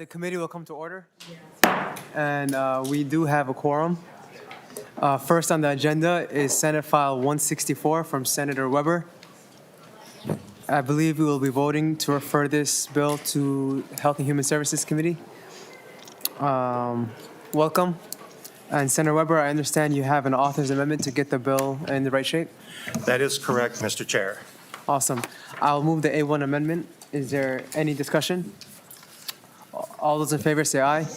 The committee will come to order. And we do have a quorum. First on the agenda is Senate File 164 from Senator Weber. I believe we will be voting to refer this bill to Health and Human Services Committee. Welcome. And Senator Weber, I understand you have an author's amendment to get the bill in the right shape? That is correct, Mr. Chair. Awesome. I'll move the A1 amendment. Is there any discussion? All those in favor say aye.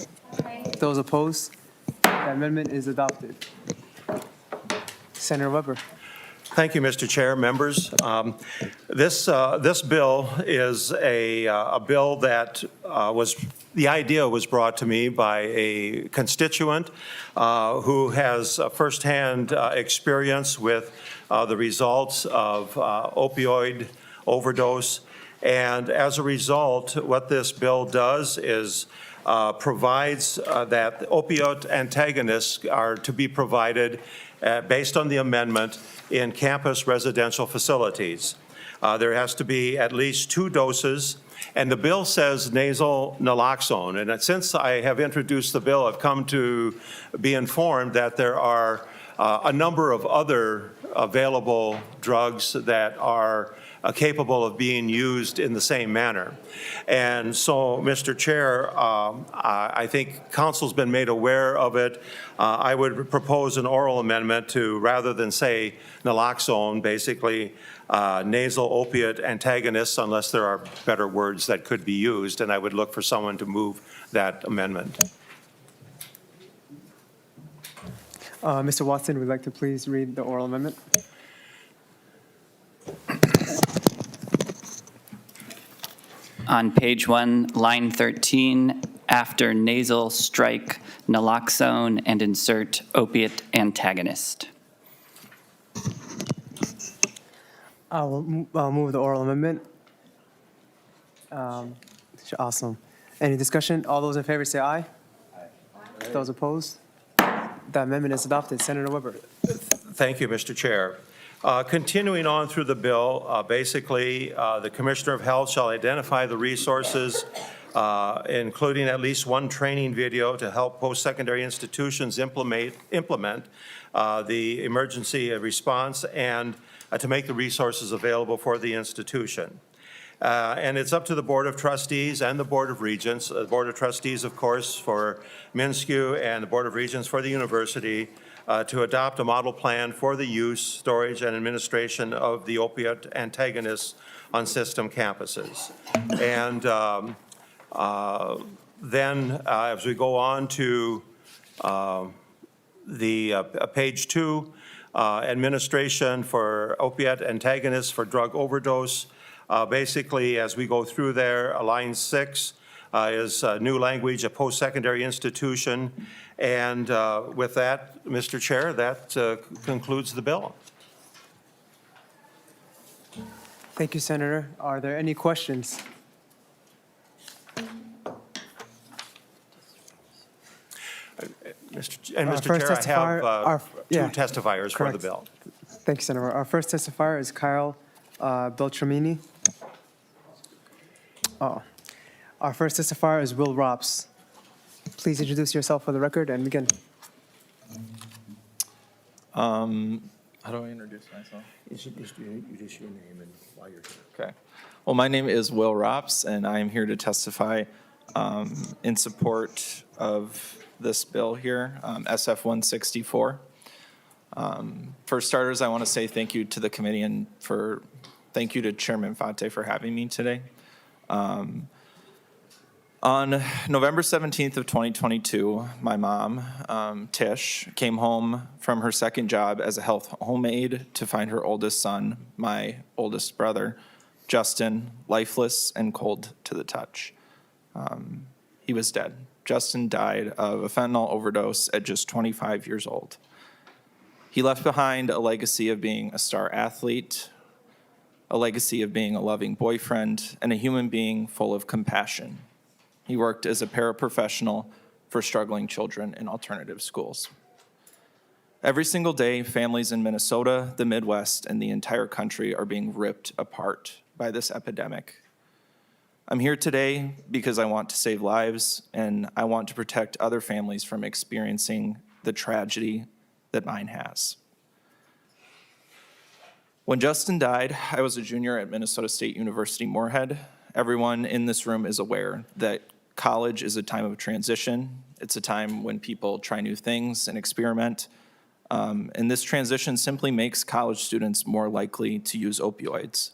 Aye. Those opposed? The amendment is adopted. Senator Weber. Thank you, Mr. Chair, members. This bill is a bill that the idea was brought to me by a constituent who has firsthand experience with the results of opioid overdose. And as a result, what this bill does is provides that opioid antagonists are to be provided based on the amendment in campus residential facilities. There has to be at least 2 doses, and the bill says nasal naloxone. And since I have introduced the bill, I've come to be informed that there are a number of other available drugs that are capable of being used in the same manner. And so, Mr. Chair, I think Council's been made aware of it. I would propose an oral amendment to, rather than say naloxone, basically nasal opiate antagonists, unless there are better words that could be used, and I would look for someone to move that amendment. Mr. Watson, would you like to please read the oral amendment? On page 1, line 13, after nasal, strike naloxone and insert opiate antagonist. I'll move the oral amendment. Awesome. Any discussion? All those in favor say aye. Aye. Those opposed? The amendment is adopted. Senator Weber. Thank you, Mr. Chair. Continuing on through the bill, basically, the Commissioner of Health shall identify the resources, including at least 1 training video to help post-secondary institutions implement the emergency response and to make the resources available for the institution. And it's up to the Board of Trustees and the Board of Regents, the Board of Trustees, of course, for MnSCU and the Board of Regents for the university, to adopt a model plan for the use, storage, and administration of the opiate antagonists on system campuses. And then as we go on to page 2, administration for opiate antagonists for drug overdose. Basically, as we go through there, line 6 is new language, a post-secondary institution. And with that, Mr. Chair, that concludes the bill. Thank you, Senator. Are there any questions? Mr. Chair, I have 2 testifiers for the bill. Thank you, Senator. Our first testifier is Kyle Beltramini. Our first testifier is Will Rops. Please introduce yourself for the record and begin. How do I introduce myself? Just your name and why you're here. Okay. Well, my name is Will Rops, and I am here to testify in support of this bill here, SF 164. For starters, I want to say thank you to the committee and thank you to Chairman Verbeten for having me today. On November 17th of 2022, my mom, Tish, came home from her second job as a health home aide to find her oldest son, my oldest brother, Justin, lifeless and cold to the touch. He was dead. Justin died of a fentanyl overdose at just 25 years old. He left behind a legacy of being a star athlete, a legacy of being a loving boyfriend, and a human being full of compassion. He worked as a paraprofessional for struggling children in alternative schools. Every single day, families in Minnesota, the Midwest, and the entire country are being ripped apart by this epidemic. I'm here today because I want to save lives and I want to protect other families from experiencing the tragedy that mine has. When Justin died, I was a junior at Minnesota State University Moorhead. Everyone in this room is aware that college is a time of transition. It's a time when people try new things and experiment. And this transition simply makes college students more likely to use opioids.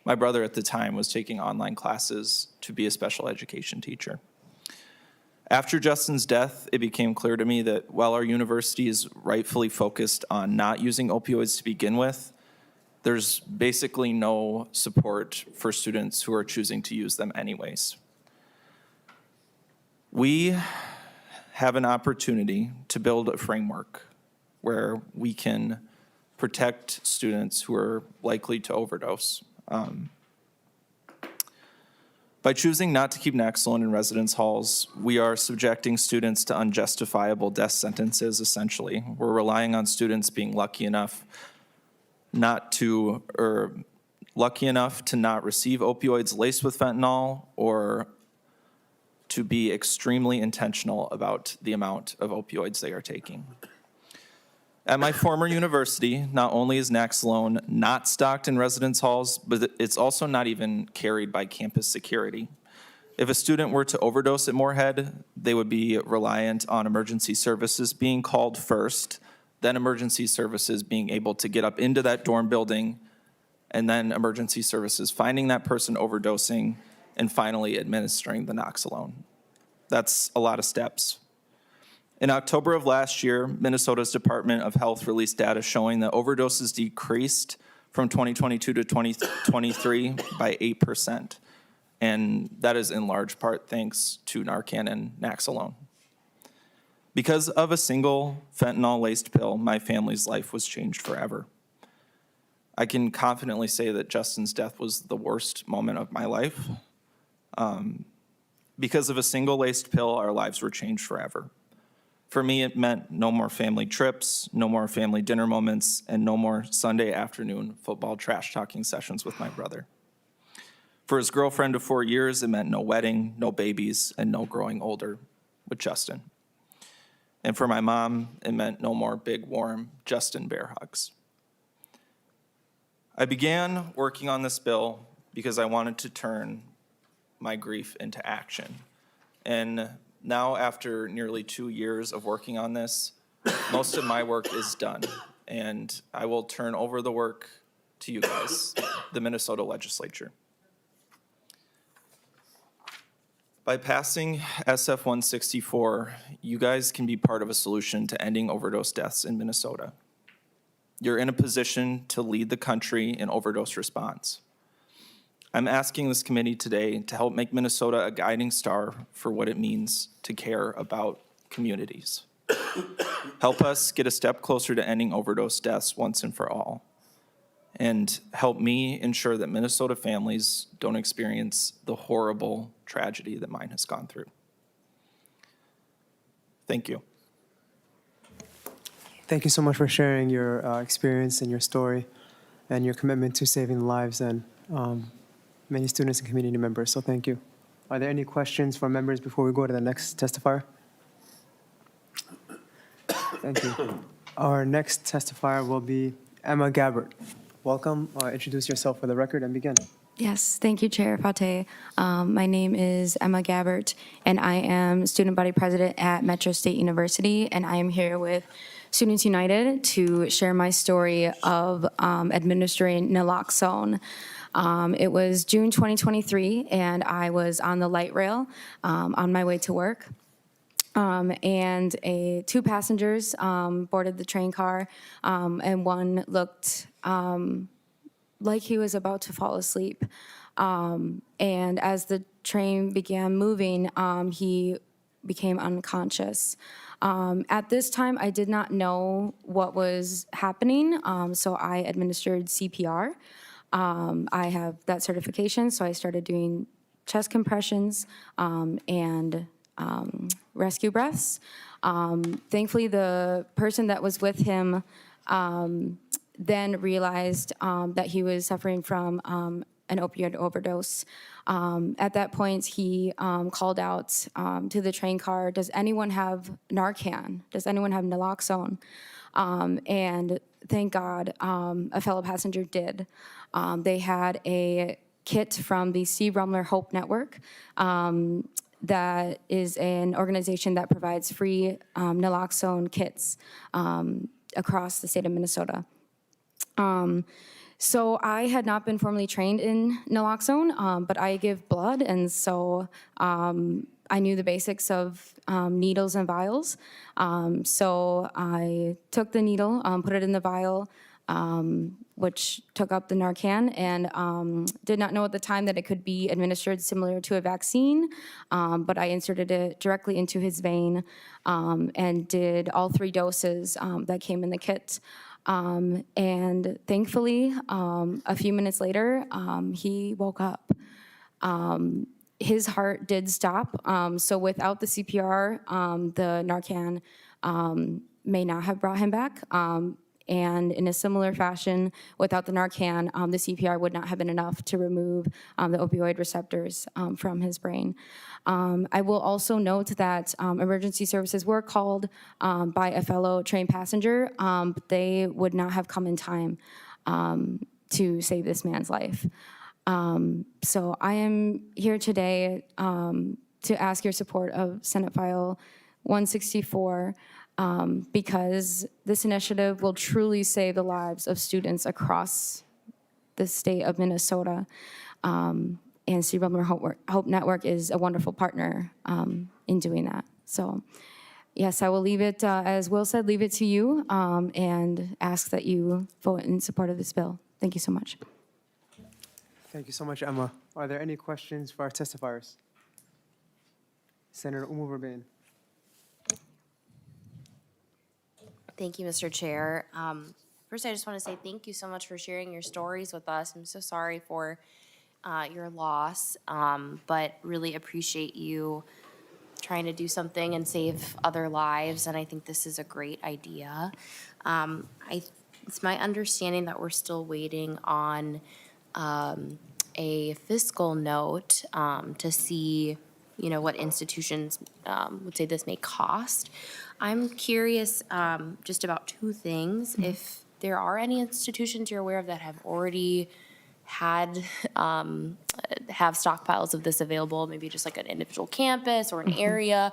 My brother at the time was taking online classes to be a special education teacher. After Justin's death, it became clear to me that while our university is rightfully focused on not using opioids to begin with, there's basically no support for students who are choosing to use them anyways. We have an opportunity to build a framework where we can protect students who are likely to overdose. By choosing not to keep Naxalone in residence halls, we are subjecting students to unjustifiable death sentences, essentially. We're relying on students being lucky enough to not receive opioids laced with fentanyl or to be extremely intentional about the amount of opioids they are taking. At my former university, not only is Naxalone not stocked in residence halls, but it's also not even carried by campus security. If a student were to overdose at Moorhead, they would be reliant on emergency services being called first, then emergency services being able to get up into that dorm building, and then emergency services finding that person overdosing, and finally administering the Naxalone. That's a lot of steps. In October of last year, Minnesota's Department of Health released data showing that overdoses decreased from 2022 to 2023 by 8%. And that is in large part thanks to Narcan and Naxalone. Because of a single fentanyl-laced pill, my family's life was changed forever. I can confidently say that Justin's death was the worst moment of my life. Because of a single laced pill, our lives were changed forever. For me, it meant no more family trips, no more family dinner moments, and no more Sunday afternoon football trash-talking sessions with my brother. For his girlfriend of 4 years, it meant no wedding, no babies, and no growing older with Justin. And for my mom, it meant no more big, warm Justin bear hugs. I began working on this bill because I wanted to turn my grief into action. And now, after nearly 2 years of working on this, most of my work is done, and I will turn over the work to you guys, the Minnesota legislature. By passing SF 164, you guys can be part of a solution to ending overdose deaths in Minnesota. You're in a position to lead the country in overdose response. I'm asking this committee today to help make Minnesota a guiding star for what it means to care about communities. Help us get a step closer to ending overdose deaths once and for all. And help me ensure that Minnesota families don't experience the horrible tragedy that mine has gone through. Thank you. Thank you so much for sharing your experience and your story and your commitment to saving lives and many students and community members, so thank you. Are there any questions from members before we go to the next testifier? Thank you. Our next testifier will be Emma Gabbert. Welcome. Introduce yourself for the record and begin. Yes, thank you, Chair Pate. My name is Emma Gabbert, and I am student body president at Metro State University, and I am here with Students United to share my story of administering naloxone. It was June 2023, and I was on the light rail on my way to work. And two passengers boarded the train car, and one looked like he was about to fall asleep. And as the train began moving, he became unconscious. At this time, I did not know what was happening, so I administered CPR. I have that certification, so I started doing chest compressions and rescue breaths. Thankfully, the person that was with him then realized that he was suffering from an opioid overdose. At that point, he called out to the train car, "Does anyone have Narcan? Does anyone have naloxone?" And thank God, a fellow passenger did. They had a kit from the C. Rumler Hope Network. That is an organization that provides free naloxone kits across the state of Minnesota. So I had not been formally trained in naloxone, but I give blood, and so I knew the basics of needles and vials. So I took the needle, put it in the vial, which took up the Narcan, and did not know at the time that it could be administered similar to a vaccine, but I inserted it directly into his vein and did all 3 doses that came in the kit. And thankfully, a few minutes later, he woke up. His heart did stop, so without the CPR, the Narcan may not have brought him back. And in a similar fashion, without the Narcan, the CPR would not have been enough to remove the opioid receptors from his brain. I will also note that emergency services were called by a fellow train passenger, but they would not have come in time to save this man's life. So I am here today to ask your support of Senate File 164 because this initiative will truly save the lives of students across the state of Minnesota. And C. Rumler Hope Network is a wonderful partner in doing that. So yes, I will leave it, as Will said, leave it to you and ask that you vote in support of this bill. Thank you so much. Thank you so much, Emma. Are there any questions for our testifiers? Senator Oumou Verbeten. Thank you, Mr. Chair. First, I just want to say thank you so much for sharing your stories with us. I'm so sorry for your loss, but really appreciate you trying to do something and save other lives, and I think this is a great idea. It's my understanding that we're still waiting on a fiscal note to see, what institutions would say this may cost. I'm curious just about 2 things. Mm-hmm. If there are any institutions you're aware of that have already have stockpiles of this available, maybe just like an individual campus or an area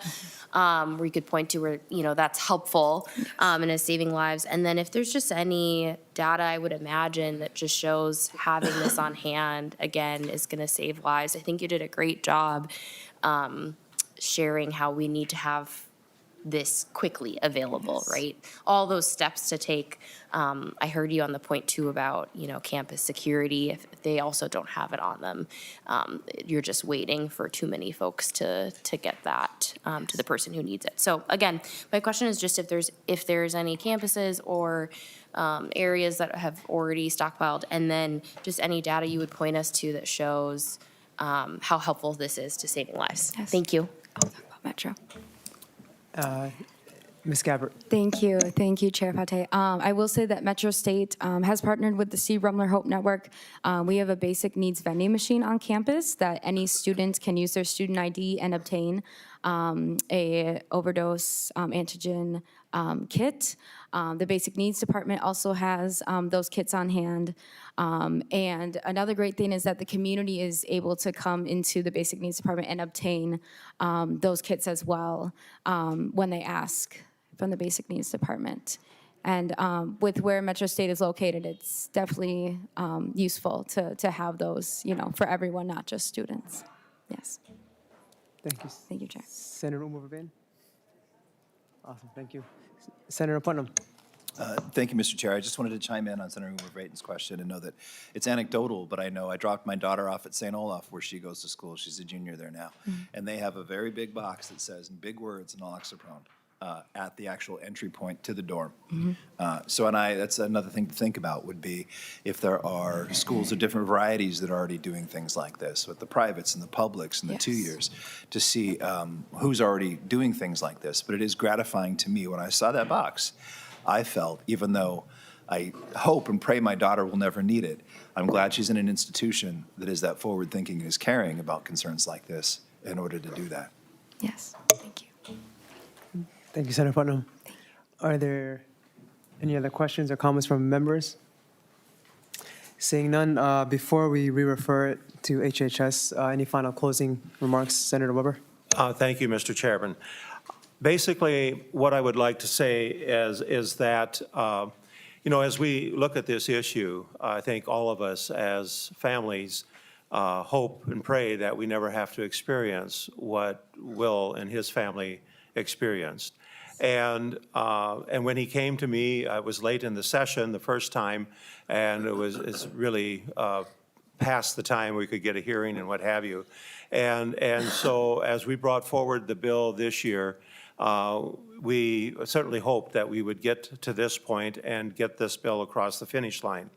where you could point to where, that's helpful and is saving lives. And then if there's just any data, I would imagine, that just shows having this on hand, again, is going to save lives. I think you did a great job sharing how we need to have this quickly available, yes. Right? All those steps to take. I heard you on the point too about, campus security. If they also don't have it on them, you're just waiting for too many folks to get that to the person who needs it. So again, my question is just if there's any campuses or areas that have already stockpiled, and then just any data you would point us to that shows how helpful this is to saving lives. Yes. Thank you. I'll talk about Metro. Ms. Gabbard. Thank you, Chair Fate. I will say that Metro State has partnered with the C. Rumler Hope Network. We have a basic needs vending machine on campus that any student can use their student ID and obtain a overdose antigen kit. The basic needs department also has those kits on hand. And another great thing is that the community is able to come into the basic needs department and obtain those kits as well when they ask from the basic needs department. And with where Metro State is located, it's definitely useful to have those, for everyone, not just students. Yes. Thank you. Thank you, Chair. Senator Oumou Verbeten. Awesome, thank you. Senator Putnam. Thank you, Mr. Chair. I just wanted to chime in on Senator Oumou Verbeten's question and know that it's anecdotal, but I know I dropped my daughter off at St. Olaf, where she goes to school. She's a junior there now. Mm-hmm. And they have a very big box that says in big words, naloxone, at the actual entry point to the dorm. Mm-hmm. That's another thing to think about would be if there are schools of different varieties that are already doing things like this, with the privates and the publics and the 2 years, to see who's already doing things like this. But it is gratifying to me when I saw that box. I felt, even though I hope and pray my daughter will never need it. I'm glad she's in an institution that is that forward thinking and is caring about concerns like this in order to do that. Yes, thank you. Thank you, Senator Putnam. Are there any other questions or comments from members? Seeing none, before we re-refer it to HHS, any final closing remarks, Senator Weber? Thank you, Mr. Chairman. Basically, what I would like to say is that, as we look at this issue, I think all of us as families hope and pray that we never have to experience what Will and his family experienced. And when he came to me, I was late in the session the first time, and it's really past the time we could get a hearing and what have you. And so as we brought forward the bill this year, we certainly hoped that we would get to this point and get this bill across the finish line.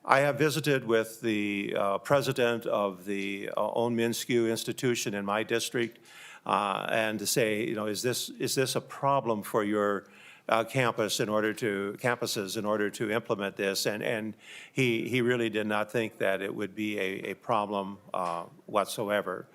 I have visited with the president of the Oumou institution in my district, and to say, is this a problem for your campuses in order to implement this? And he really did not think that it would be a problem whatsoever.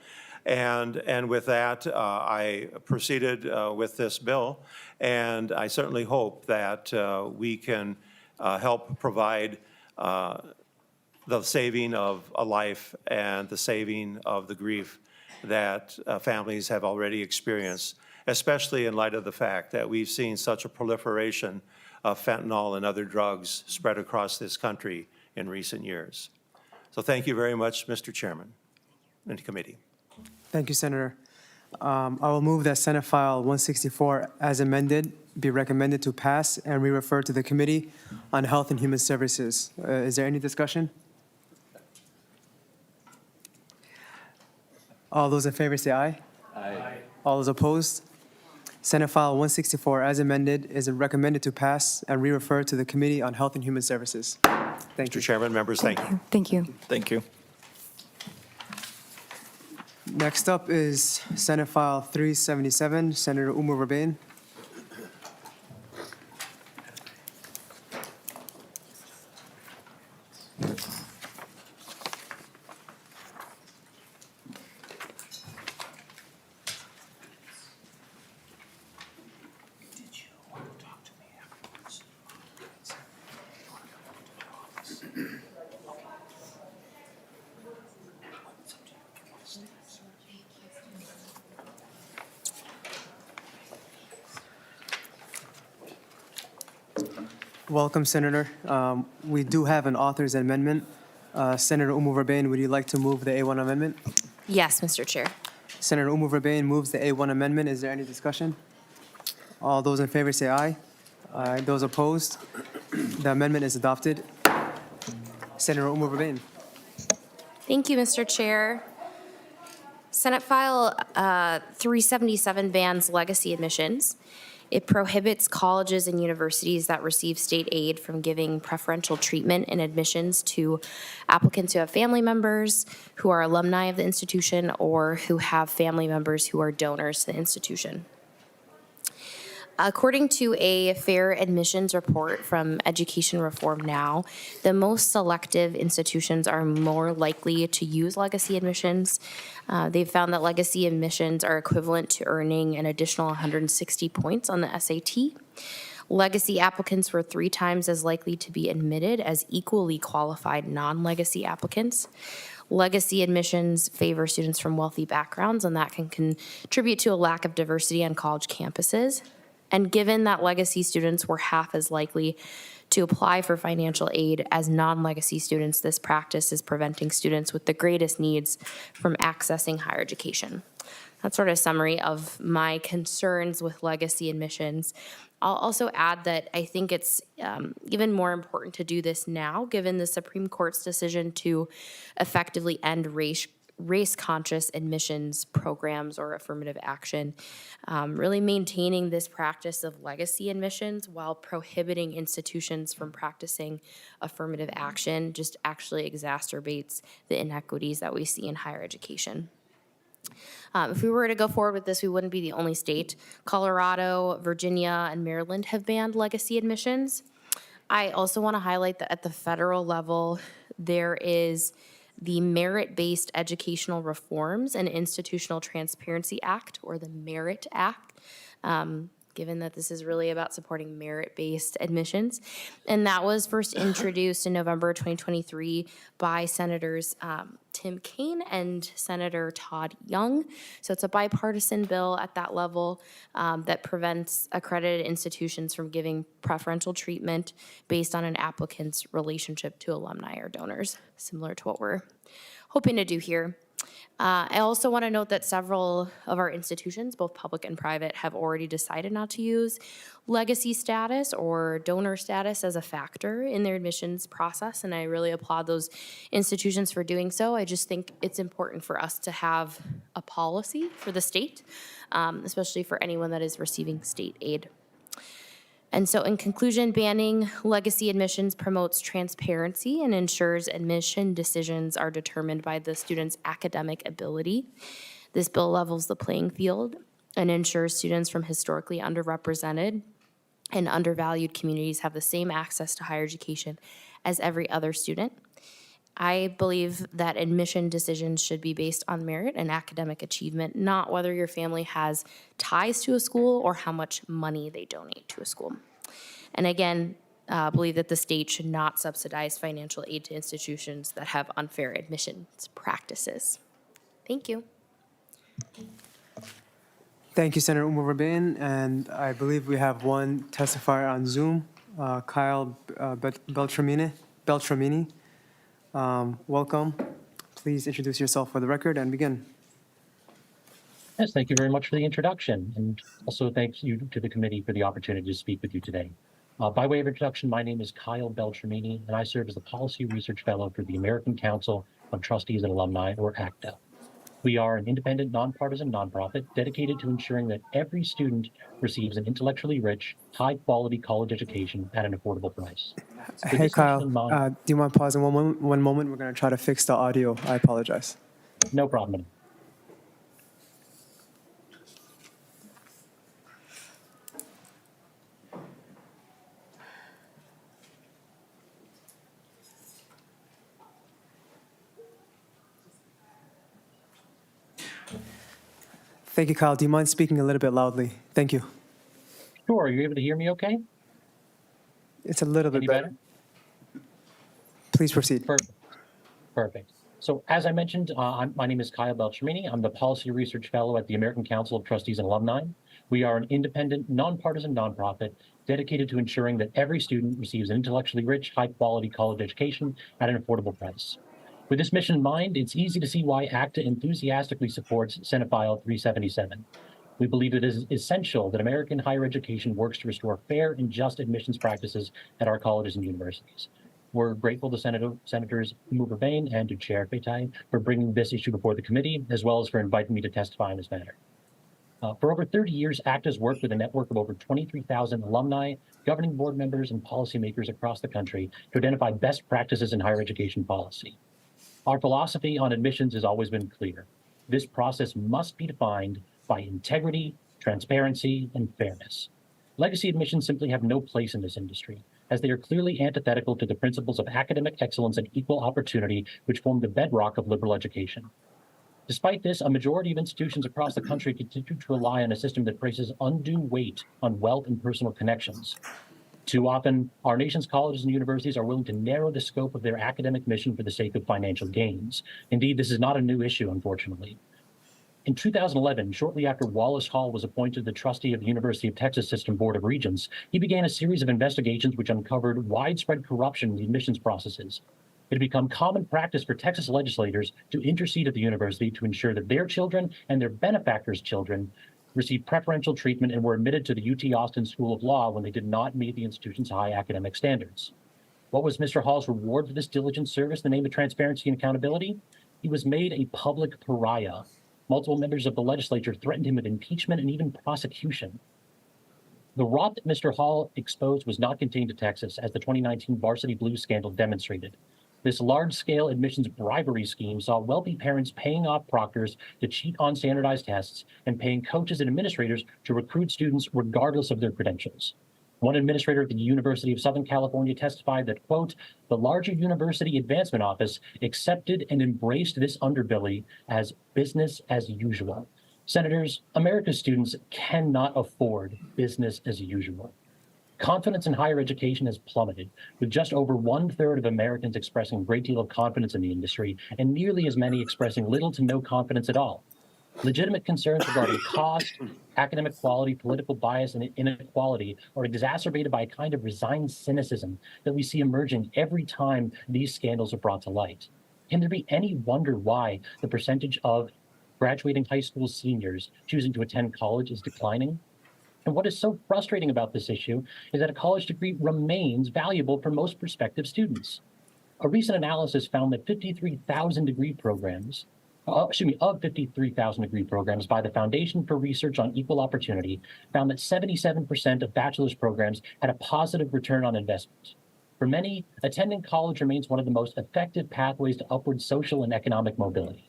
And with that, I proceeded with this bill, and I certainly hope that we can help provide the saving of a life and the saving of the grief that families have already experienced, especially in light of the fact that we've seen such a proliferation of fentanyl and other drugs spread across this country in recent years. So thank you very much, Mr. Chairman and committee. Thank you, Senator. I will move that Senate File 164 as amended be recommended to pass and re-refer to the Committee on Health and Human Services. Is there any discussion? All those in favor say aye. Aye. All those opposed? Senate File 164 as amended is recommended to pass and re-refer to the Committee on Health and Human Services. Thank you. Mr. Chairman, members, thank you. Thank you. Thank you. Next up is Senate File 377, Senator Oumou Verbeten. Welcome, Senator. We do have an author's amendment. Senator Oumou Verbeten, would you like to move the A1 amendment? Yes, Mr. Chair. Senator Oumou Verbeten moves the A1 amendment. Is there any discussion? All those in favor say aye. Aye. Those opposed? The amendment is adopted. Senator Oumou Verbeten. Thank you, Mr. Chair. Senate File 377 bans legacy admissions. It prohibits colleges and universities that receive state aid from giving preferential treatment in admissions to applicants who have family members who are alumni of the institution or who have family members who are donors to the institution. According to a fair admissions report from Education Reform Now, the most selective institutions are more likely to use legacy admissions. They've found that legacy admissions are equivalent to earning an additional 160 points on the SAT. Legacy applicants were 3 times as likely to be admitted as equally qualified non-legacy applicants. Legacy admissions favor students from wealthy backgrounds, and that can contribute to a lack of diversity on college campuses. And given that legacy students were half as likely to apply for financial aid as non-legacy students, this practice is preventing students with the greatest needs from accessing higher education. That's sort of a summary of my concerns with legacy admissions. I'll also add that I think it's even more important to do this now, given the Supreme Court's decision to effectively end race-conscious admissions programs or affirmative action, really maintaining this practice of legacy admissions while prohibiting institutions from practicing affirmative action just actually exacerbates the inequities that we see in higher education. If we were to go forward with this, we wouldn't be the only state. Colorado, Virginia, and Maryland have banned legacy admissions. I also want to highlight that at the federal level, there is the Merit-Based Educational Reforms and Institutional Transparency Act, or the Merit Act, given that this is really about supporting merit-based admissions. And that was first introduced in November 2023 by Senators Tim Kaine and Senator Todd Young. So it's a bipartisan bill at that level that prevents accredited institutions from giving preferential treatment based on an applicant's relationship to alumni or donors, similar to what we're hoping to do here. I also want to note that several of our institutions, both public and private, have already decided not to use legacy status or donor status as a factor in their admissions process, and I really applaud those institutions for doing so. I just think it's important for us to have a policy for the state, especially for anyone that is receiving state aid. And so in conclusion, banning legacy admissions promotes transparency and ensures admission decisions are determined by the student's academic ability. This bill levels the playing field and ensures students from historically underrepresented and undervalued communities have the same access to higher education as every other student. I believe that admission decisions should be based on merit and academic achievement, not whether your family has ties to a school or how much money they donate to a school. And again, believe that the state should not subsidize financial aid to institutions that have unfair admissions practices. Thank you. Thank you, Senator Oumou Verbeten, and I believe we have one testifier on Zoom, Kyle Beltramini. Welcome. Please introduce yourself for the record and begin. Yes, thank you very much for the introduction, and also thanks you to the committee for the opportunity to speak with you today. By way of introduction, my name is Kyle Beltramini, and I serve as the Policy Research Fellow for the American Council of Trustees and Alumni, or ACTA. We are an independent, nonpartisan nonprofit dedicated to ensuring that every student receives an intellectually rich, high-quality college education at an affordable price. Hey, Kyle, do you mind pausing one moment? We're going to try to fix the audio. I apologize. No problem. Thank you, Kyle. Do you mind speaking a little bit loudly? Thank you. Sure. Are you able to hear me okay? It's a little bit Any better. Please proceed. Perfect. So as I mentioned, my name is Kyle Beltramini. I'm the Policy Research Fellow at the American Council of Trustees and Alumni. We are an independent, nonpartisan nonprofit dedicated to ensuring that every student receives an intellectually rich, high-quality college education at an affordable price. With this mission in mind, it's easy to see why ACTA enthusiastically supports Senate File 377. We believe it is essential that American higher education works to restore fair and just admissions practices at our colleges and universities. We're grateful to Senators Oumou Verbeten and to Chair Verbeten for bringing this issue before the committee, as well as for inviting me to testify on this matter. For over 30 years, ACTA has worked with a network of over 23,000 alumni, governing board members, and policymakers across the country to identify best practices in higher education policy. Our philosophy on admissions has always been clear. This process must be defined by integrity, transparency, and fairness. Legacy admissions simply have no place in this industry, as they are clearly antithetical to the principles of academic excellence and equal opportunity, which form the bedrock of liberal education. Despite this, a majority of institutions across the country continue to rely on a system that places undue weight on wealth and personal connections. Too often, our nation's colleges and universities are willing to narrow the scope of their academic mission for the sake of financial gains. Indeed, this is not a new issue, unfortunately. In 2011, shortly after Wallace Hall was appointed the trustee of the University of Texas System Board of Regents, he began a series of investigations which uncovered widespread corruption in the admissions processes. It had become common practice for Texas legislators to intercede at the university to ensure that their children and their benefactors' children received preferential treatment and were admitted to the UT Austin School of Law when they did not meet the institution's high academic standards. What was Mr. Hall's reward for this diligent service in the name of transparency and accountability? He was made a public pariah. Multiple members of the legislature threatened him with impeachment and even prosecution. The rot that Mr. Hall exposed was not contained to Texas, as the 2019 Varsity Blues scandal demonstrated. This large-scale admissions bribery scheme saw wealthy parents paying off proctors to cheat on standardized tests and paying coaches and administrators to recruit students regardless of their credentials. One administrator at the University of Southern California testified that, quote, the larger University Advancement Office accepted and embraced this underbelly as business as usual. Senators, America's students cannot afford business as usual. Confidence in higher education has plummeted, with just over 1/3 of Americans expressing a great deal of confidence in the industry and nearly as many expressing little to no confidence at all. Legitimate concerns regarding cost, academic quality, political bias, and inequality are exacerbated by a kind of resigned cynicism that we see emerging every time these scandals are brought to light. Can there be any wonder why the percentage of graduating high school seniors choosing to attend college is declining? And what is so frustrating about this issue is that a college degree remains valuable for most prospective students. A recent analysis found that 53,000 degree programs, of 53,000 degree programs by the Foundation for Research on Equal Opportunity, found that 77% of bachelor's programs had a positive return on investment. For many, attending college remains one of the most effective pathways to upward social and economic mobility.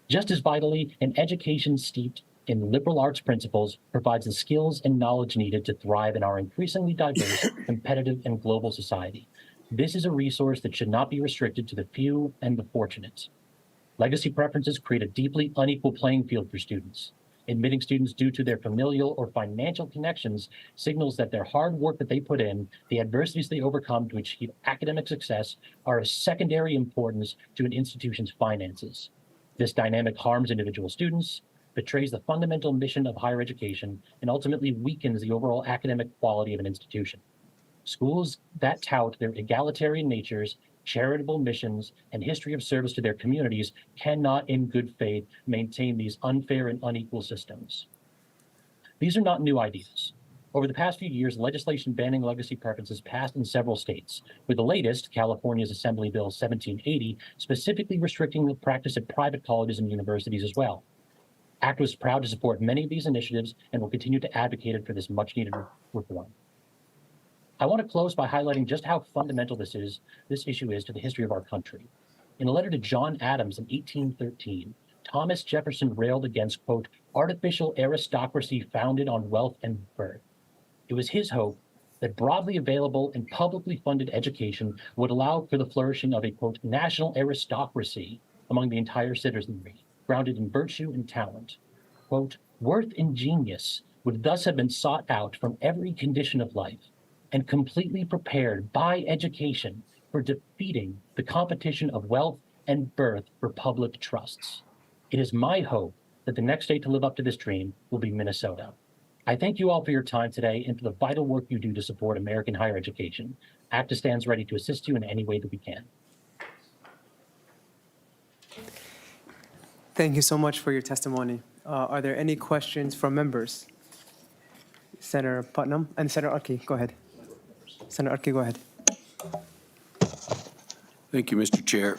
Just as vitally, an education steeped in liberal arts principles provides the skills and knowledge needed to thrive in our increasingly diverse, competitive, and global society. This is a resource that should not be restricted to the few and the fortunate. Legacy preferences create a deeply unequal playing field for students. Admitting students due to their familial or financial connections signals that their hard work that they put in, the adversities they overcome to achieve academic success, are of secondary importance to an institution's finances. This dynamic harms individual students, betrays the fundamental mission of higher education, and ultimately weakens the overall academic quality of an institution. Schools that tout their egalitarian natures, charitable missions, and history of service to their communities cannot in good faith maintain these unfair and unequal systems. These are not new ideas. Over the past few years, legislation banning legacy preferences passed in several states, with the latest, California's Assembly Bill 1780, specifically restricting the practice at private colleges and universities as well. ACT was proud to support many of these initiatives and will continue to advocate for this much-needed reform. I want to close by highlighting just how fundamental this issue is to the history of our country. In a letter to John Adams in 1813, Thomas Jefferson railed against, quote, artificial aristocracy founded on wealth and birth. It was his hope that broadly available and publicly funded education would allow for the flourishing of a, quote, national aristocracy among the entire citizenry, grounded in virtue and talent. Quote, worth and genius would thus have been sought out from every condition of life and completely prepared by education for defeating the competition of wealth and birth for public trusts. It is my hope that the next state to live up to this dream will be Minnesota. I thank you all for your time today and for the vital work you do to support American higher education. ACTA stands ready to assist you in any way that we can. Thank you so much for your testimony. Are there any questions from members? Senator Putnam and Senator Arki, go ahead. Senator Arki, go ahead. Thank you, Mr. Chair.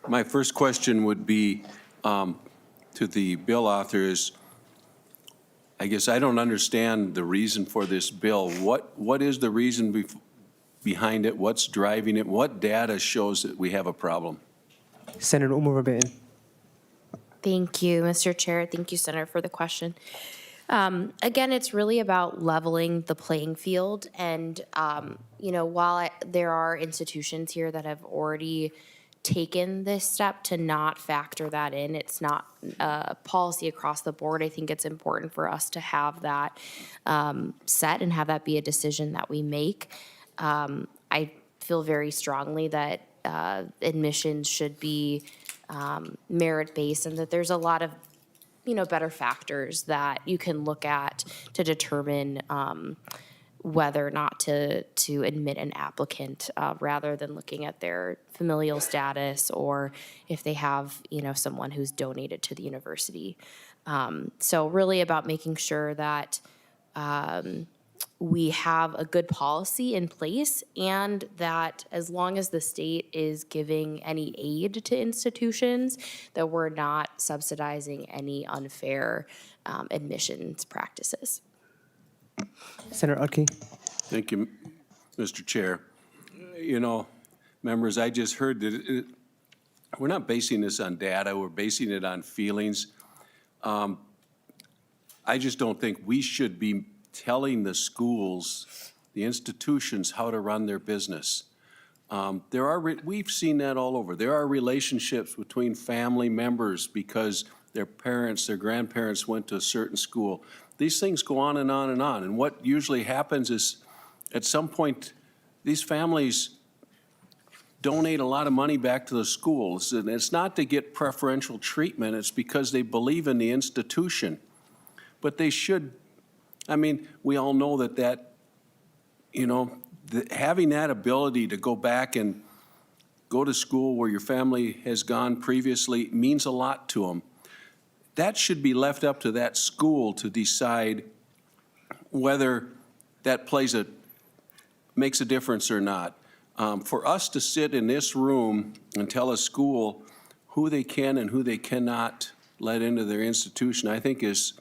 My first question would be to the bill authors. I guess I don't understand the reason for this bill. What is the reason behind it? What's driving it? What data shows that we have a problem? Senator Oumou Verbeten. Thank you, Mr. Chair. Thank you, Senator, for the question. Again, it's really about leveling the playing field. And, while there are institutions here that have already taken this step to not factor that in, it's not a policy across the board. I think it's important for us to have that set and have that be a decision that we make. I feel very strongly that admissions should be merit-based and that there's a lot of better factors that you can look at to determine whether or not to admit an applicant rather than looking at their familial status or if they have, someone who's donated to the university. So really about making sure that we have a good policy in place and that as long as the state is giving any aid to institutions, that we're not subsidizing any unfair admissions practices. Senator Arki. Thank you, Mr. Chair. Members, I just heard that we're not basing this on data, we're basing it on feelings. I just don't think we should be telling the schools, the institutions, how to run their business. We've seen that all over. There are relationships between family members because their parents, their grandparents went to a certain school. These things go on and on and on. And what usually happens is, at some point, these families donate a lot of money back to the schools. And it's not to get preferential treatment, it's because they believe in the institution. But they should, I mean, we all know that, having that ability to go back and go to school where your family has gone previously means a lot to them. That should be left up to that school to decide whether that makes a difference or not. For us to sit in this room and tell a school who they can and who they cannot let into their institution, I think is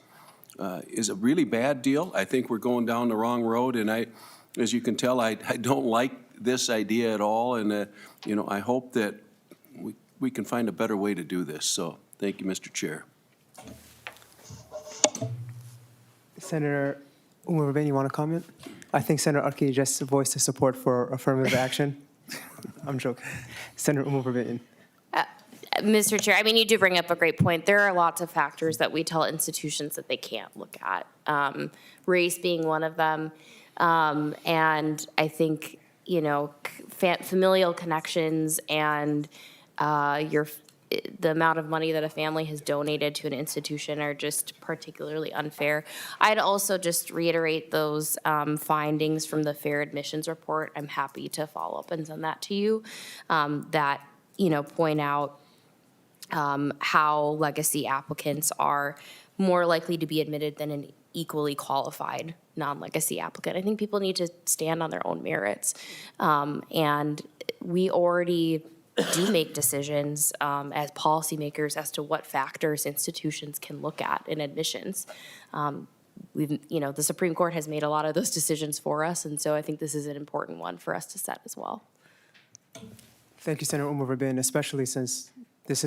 a really bad deal. I think we're going down the wrong road, and as you can tell, I don't like this idea at all, and I hope that we can find a better way to do this. So thank you, Mr. Chair. Senator Oumou Verbeten, you want to comment? I think Senator Arki just voiced his support for affirmative action. I'm joking. Senator Oumou Verbeten. Mr. Chair, I mean, you do bring up a great point. There are lots of factors that we tell institutions that they can't look at, race being one of them. And I think, familial connections and the amount of money that a family has donated to an institution are just particularly unfair. I'd also just reiterate those findings from the Fair Admissions Report. I'm happy to follow up and send that to you, that, point out how legacy applicants are more likely to be admitted than an equally qualified non-legacy applicant. I think people need to stand on their own merits. And we already do make decisions as policymakers as to what factors institutions can look at in admissions. The Supreme Court has made a lot of those decisions for us, and so I think this is an important one for us to set as well. Thank you, Senator Oumou Verbeten, especially since this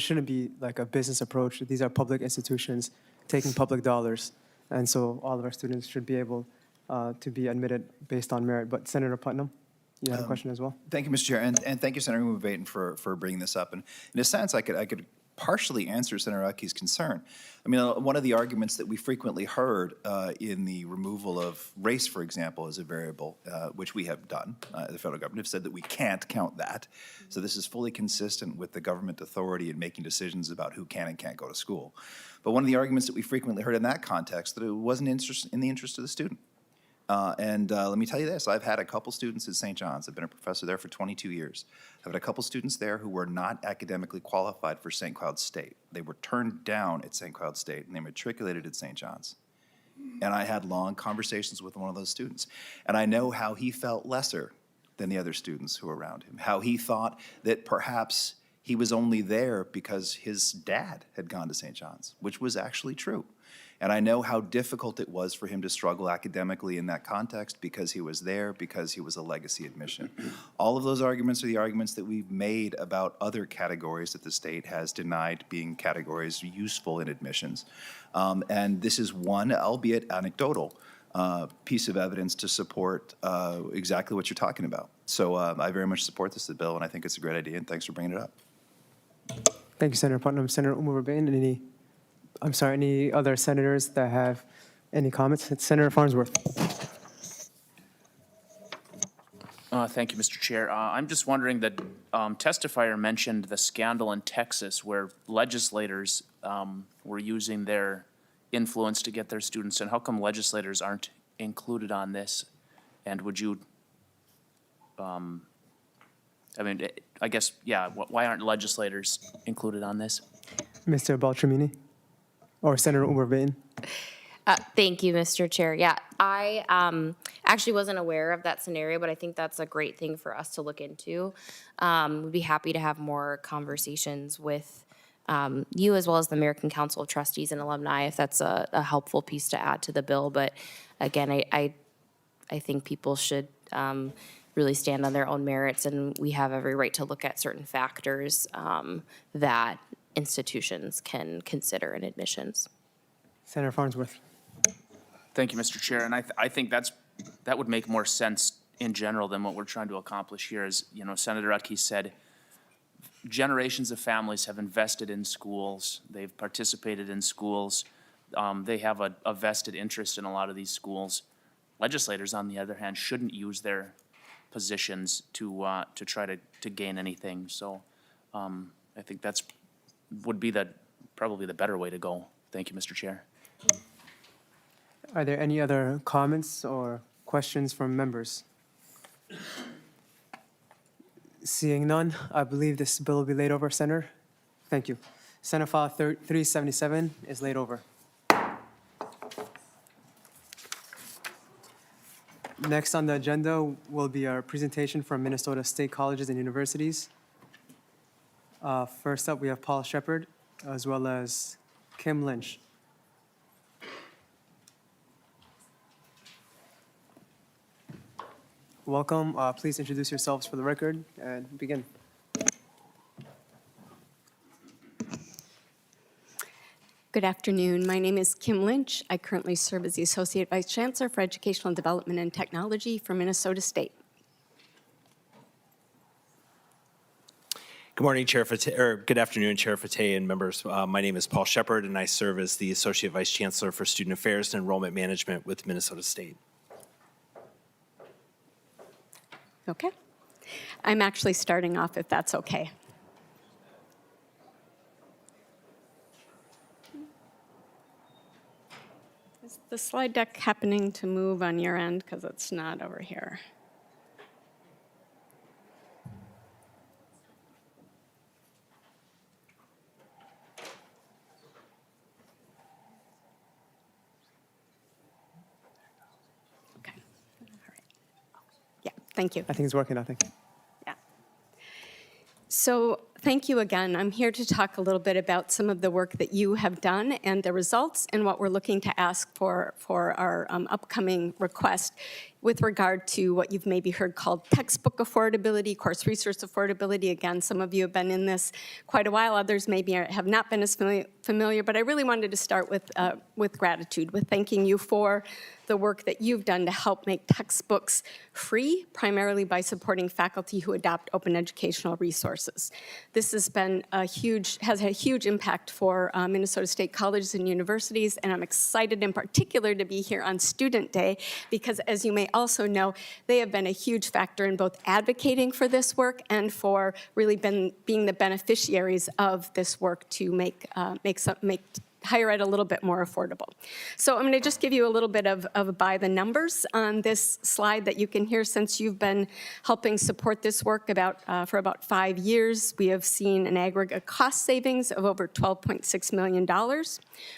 shouldn't be like a business approach. These are public institutions taking public dollars, and so all of our students should be able to be admitted based on merit. But Senator Putnam, you had a question as well? Thank you, Mr. Chair, and thank you, Senator Oumou Verbeten, for bringing this up. And in a sense, I could partially answer Senator Aki's concern. I mean, one of the arguments that we frequently heard in the removal of race, for example, as a variable, which we have done, the federal government have said that we can't count that. So this is fully consistent with the government authority in making decisions about who can and can't go to school. But one of the arguments that we frequently heard in that context, that it wasn't in the interest of the student. Let me tell you this, I've had a couple students at St. John's. I've been a professor there for 22 years. I've had a couple students there who were not academically qualified for St. Cloud State. They were turned down at St. Cloud State, and they matriculated at St. John's. And I had long conversations with one of those students. And I know how he felt lesser than the other students who were around him, how he thought that perhaps he was only there because his dad had gone to St. John's, which was actually true. And I know how difficult it was for him to struggle academically in that context because he was there, because he was a legacy admission. All of those arguments are the arguments that we've made about other categories that the state has denied being categories useful in admissions. And this is one, albeit anecdotal, piece of evidence to support exactly what you're talking about. So I very much support this bill, and I think it's a great idea, and thanks for bringing it up. Thank you, Senator Putnam. Senator Oumou Verbeten, any other senators that have any comments? It's Senator Farnsworth. Thank you, Mr. Chair. I'm just wondering that testifier mentioned the scandal in Texas where legislators were using their influence to get their students in. How come legislators aren't included on this? And would you, I guess, yeah, why aren't legislators included on this? Mr. Baltramini or Senator Oumou Verbeten. Thank you, Mr. Chair. Yeah, I actually wasn't aware of that scenario, but I think that's a great thing for us to look into. We'd be happy to have more conversations with you as well as the American Council of Trustees and Alumni if that's a helpful piece to add to the bill. But again, I think people should really stand on their own merits, and we have every right to look at certain factors that institutions can consider in admissions. Senator Farnsworth. Thank you, Mr. Chair. And I think that would make more sense in general than what we're trying to accomplish here. As you know, Senator Utke said, generations of families have invested in schools. They've participated in schools. They have a vested interest in a lot of these schools. Legislators, on the other hand, shouldn't use their positions to try to gain anything. So I think would be probably the better way to go. Thank you, Mr. Chair. Are there any other comments or questions from members? Seeing none, I believe this bill will be laid over, Senator. Thank you. Senate File 377 is laid over. Next on the agenda will be our presentation from Minnesota State Colleges and Universities. First up, we have Paul Shepard, as well as Kim Lynch. Welcome. Please introduce yourselves for the record and begin. Good afternoon. My name is Kim Lynch. I currently serve as the Associate Vice Chancellor for Educational Development and Technology for Minnesota State. Good morning, Chair Fateh, or good afternoon, Chair Fateh and members. My name is Paul Shepard, and I serve as the Associate Vice Chancellor for Student Affairs and Enrollment Management with Minnesota State. Okay. I'm actually starting off, if that's okay. Is the slide deck happening to move on your end? Because it's not over here. Okay. All right. Yeah, thank you. I think it's working, I think. Yeah. So thank you again. I'm here to talk a little bit about some of the work that you have done and the results and what we're looking to ask for our upcoming request with regard to what you've maybe heard called textbook affordability, course resource affordability. Again, some of you have been in this quite a while. Others maybe have not been as familiar, but I really wanted to start with gratitude, with thanking you for the work that you've done to help make textbooks free, primarily by supporting faculty who adopt open educational resources. This has been has had a huge impact for Minnesota State colleges and universities, and I'm excited in particular to be here on Student Day because, as you may also know, they have been a huge factor in both advocating for this work and for really being the beneficiaries of this work to make higher ed a little bit more affordable. So I'm going to just give you a little bit of by the numbers on this slide that you can hear. Since you've been helping support this work for about 5 years, we have seen an aggregate cost savings of over $12.6 million.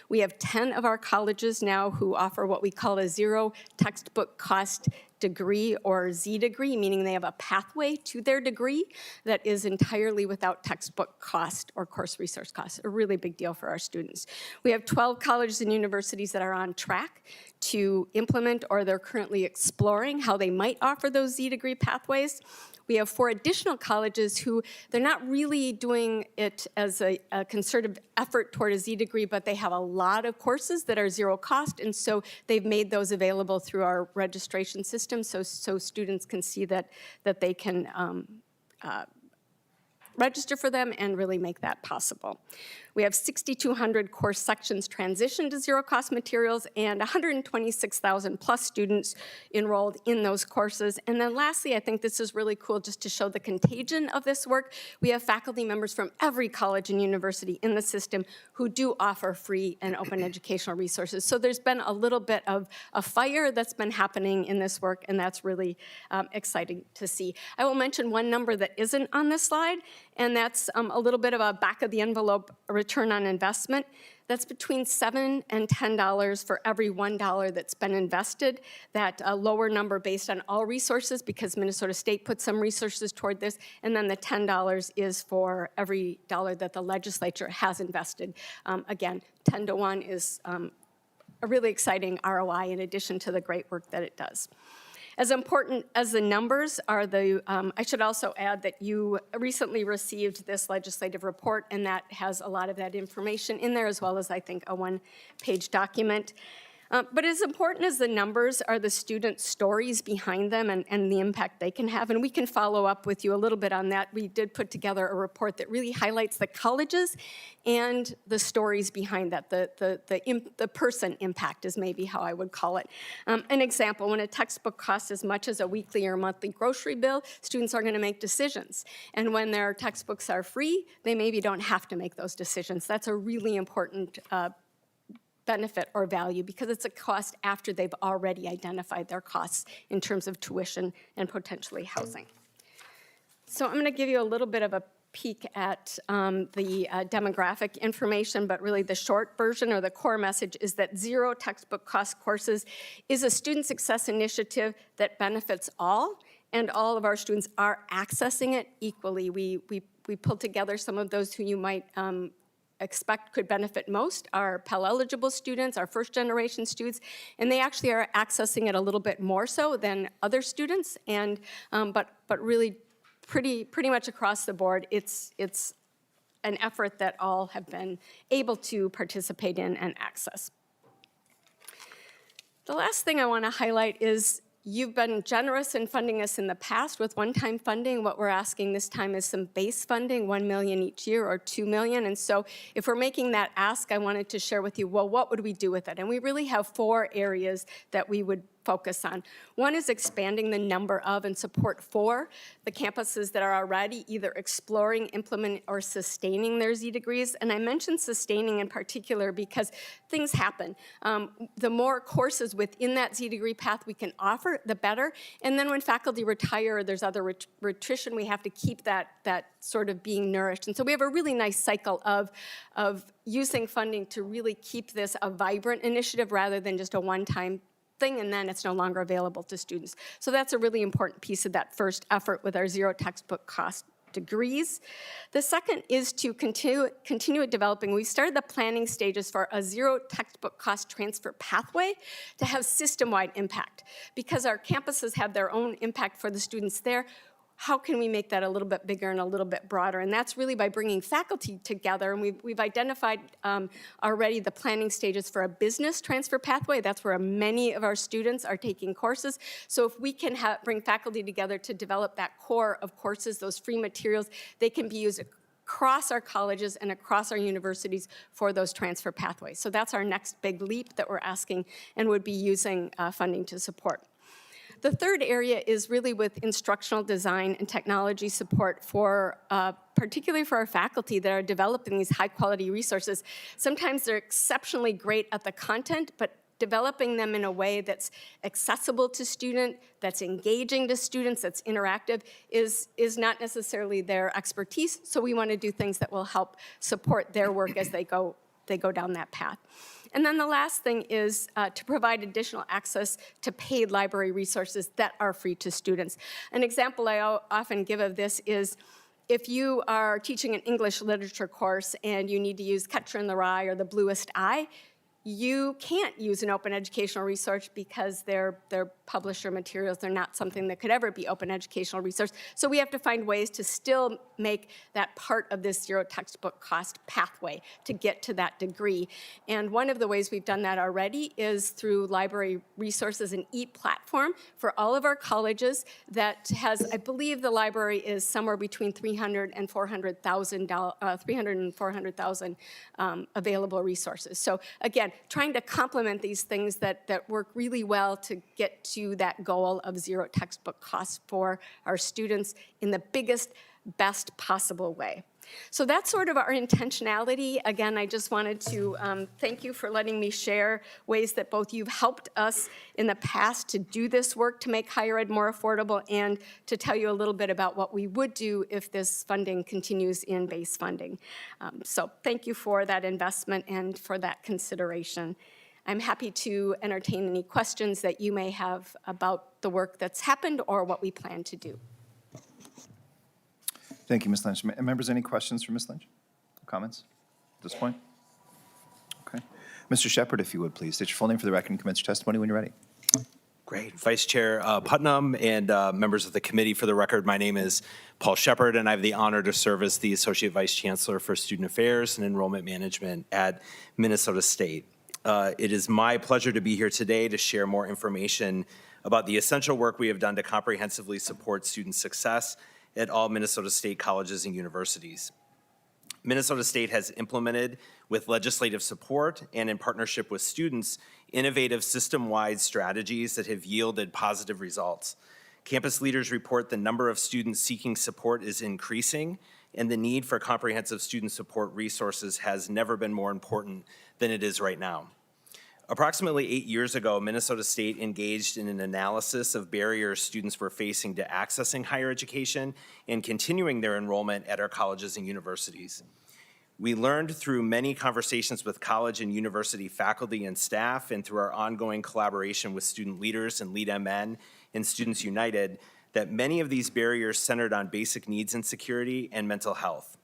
We have 10 of our colleges now who offer what we call a zero textbook cost degree or Z degree, meaning they have a pathway to their degree that is entirely without textbook cost or course resource cost, a really big deal for our students. We have 12 colleges and universities that are on track to implement or they're currently exploring how they might offer those Z degree pathways. We have 4 additional colleges who they're not really doing it as a concerted effort toward a Z degree, but they have a lot of courses that are zero cost, and so they've made those available through our registration system so students can see that they can register for them and really make that possible. We have 6,200 course sections transitioned to zero-cost materials and 126,000 plus students enrolled in those courses. And then lastly, I think this is really cool just to show the contagion of this work. We have faculty members from every college and university in the system who do offer free and open educational resources. So there's been a little bit of a fire that's been happening in this work, and that's really exciting to see. I will mention one number that isn't on this slide, and that's a little bit of a back-of-the-envelope return on investment. That's between $7 and $10 for every $1 that's been invested. That lower number based on all resources, because Minnesota State put some resources toward this, and then the $10 is for every dollar that the legislature has invested. Again, 10 to 1 is a really exciting ROI in addition to the great work that it does. As important as the numbers are I should also add that you recently received this legislative report, and that has a lot of that information in there, as well as, I think, a one-page document. But as important as the numbers are the student stories behind them and the impact they can have. And we can follow up with you a little bit on that. We did put together a report that really highlights the colleges and the stories behind that. The person impact is maybe how I would call it. An example, when a textbook costs as much as a weekly or monthly grocery bill, students are going to make decisions. And when their textbooks are free, they maybe don't have to make those decisions. That's a really important benefit or value because it's a cost after they've already identified their costs in terms of tuition and potentially housing. So I'm going to give you a little bit of a peek at the demographic information, but really the short version or the core message is that zero textbook cost courses is a student success initiative that benefits all, and all of our students are accessing it equally. We pulled together some of those who you might expect could benefit most, our Pell eligible students, our first generation students, and they actually are accessing it a little bit more so than other students, and but really pretty much across the board, it's an effort that all have been able to participate in and access. The last thing I want to highlight is you've been generous in funding us in the past with one-time funding. What we're asking this time is some base funding, $1 million each year or $2 million. And so if we're making that ask, I wanted to share with you, well, what would we do with it? And we really have 4 areas that we would focus on. One is expanding the number of and support for the campuses that are already either exploring, implementing, or sustaining their Z degrees. And I mentioned sustaining in particular because things happen. The more courses within that Z degree path we can offer, the better. And then when faculty retire, there's other attrition, we have to keep that sort of being nourished. And so we have a really nice cycle of using funding to really keep this a vibrant initiative rather than just a one-time thing, and then it's no longer available to students. So that's a really important piece of that first effort with our zero textbook cost degrees. The second is to continue developing. We started the planning stages for a zero textbook cost transfer pathway to have system-wide impact. Because our campuses have their own impact for the students there, how can we make that a little bit bigger and a little bit broader? And that's really by bringing faculty together. And we've identified already the planning stages for a business transfer pathway. That's where many of our students are taking courses. So if we can bring faculty together to develop that core of courses, those free materials, they can be used across our colleges and across our universities for those transfer pathways. So that's our next big leap that we're asking and would be using funding to support. The third area is really with instructional design and technology support for, particularly for our faculty that are developing these high quality resources. Sometimes they're exceptionally great at the content, but developing them in a way that's accessible to students, that's engaging to students, that's interactive, is not necessarily their expertise. So we want to do things that will help support their work as they go down that path. And then the last thing is to provide additional access to paid library resources that are free to students. An example I often give of this is if you are teaching an English literature course and you need to use Catcher in the Rye or The Bluest Eye, you can't use an open educational resource because they're publisher materials. They're not something that could ever be open educational resource. So we have to find ways to still make that part of this zero textbook cost pathway to get to that degree. And one of the ways we've done that already is through library resources, an e-platform for all of our colleges that has, I believe the library is somewhere between 300 and 400,000 available resources. So again, trying to complement these things that work really well to get to that goal of zero textbook costs for our students in the biggest, best possible way. So that's sort of our intentionality. Again, I just wanted to thank you for letting me share ways that both you've helped us in the past to do this work to make higher ed more affordable and to tell you a little bit about what we would do if this funding continues in base funding. So thank you for that investment and for that consideration. I'm happy to entertain any questions that you may have about the work that's happened or what we plan to do. Thank you, Ms. Lynch. Members, any questions for Ms. Lynch? Comments at this point? Okay. Mr. Shepard, if you would, please. State your full name for the record and commence your testimony when you're ready. Great. Vice Chair Putnam and members of the committee, for the record, my name is Paul Shepard, and I have the honor to serve as the Associate Vice Chancellor for Student Affairs and Enrollment Management at Minnesota State. It is my pleasure to be here today to share more information about the essential work we have done to comprehensively support student success at all Minnesota State colleges and universities. Minnesota State has implemented, with legislative support and in partnership with students, innovative system-wide strategies that have yielded positive results. Campus leaders report the number of students seeking support is increasing, and the need for comprehensive student support resources has never been more important than it is right now. Approximately 8 years ago, Minnesota State engaged in an analysis of barriers students were facing to accessing higher education and continuing their enrollment at our colleges and universities. We learned through many conversations with college and university faculty and staff, and through our ongoing collaboration with student leaders and Lead MN and Students United, that many of these barriers centered on basic needs and security and mental health.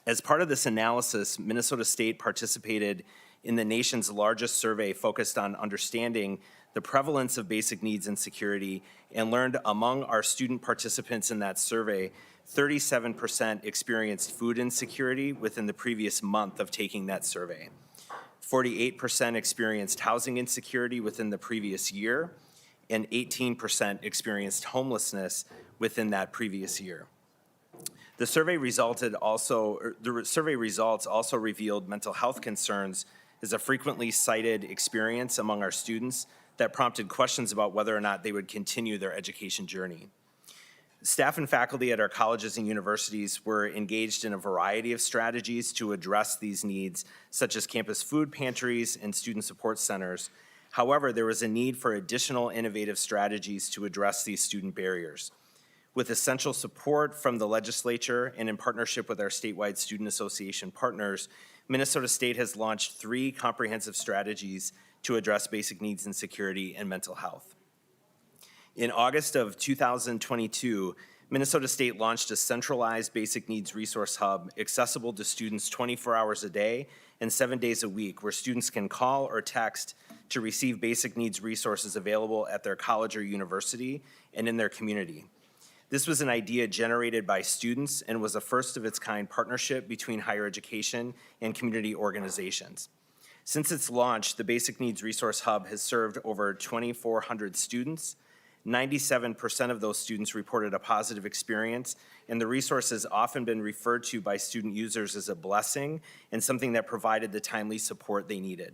As part of this analysis, Minnesota State participated in the nation's largest survey focused on understanding the prevalence of basic needs and security, and learned among our student participants in that survey, 37% experienced food insecurity within the previous month of taking that survey. 48% experienced housing insecurity within the previous year, and 18% experienced homelessness within that previous year. The survey results also revealed mental health concerns as a frequently cited experience among our students that prompted questions about whether or not they would continue their education journey. Staff and faculty at our colleges and universities were engaged in a variety of strategies to address these needs, such as campus food pantries and student support centers. However, there was a need for additional innovative strategies to address these student barriers. With essential support from the legislature and in partnership with our statewide student association partners, Minnesota State has launched 3 comprehensive strategies to address basic needs and security and mental health. In August of 2022, Minnesota State launched a centralized basic needs resource hub accessible to students 24 hours a day and 7 days a week, where students can call or text to receive basic needs resources available at their college or university and in their community. This was an idea generated by students and was a first of its kind partnership between higher education and community organizations. Since its launch, the Basic Needs Resource Hub has served over 2,400 students. 97% of those students reported a positive experience, and the resource has often been referred to by student users as a blessing and something that provided the timely support they needed.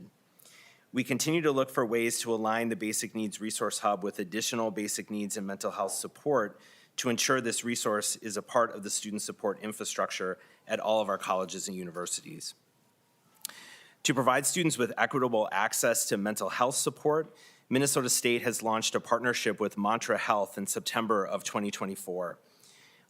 We continue to look for ways to align the Basic Needs Resource Hub with additional basic needs and mental health support to ensure this resource is a part of the student support infrastructure at all of our colleges and universities. To provide students with equitable access to mental health support, Minnesota State has launched a partnership with Mantra Health in September of 2024.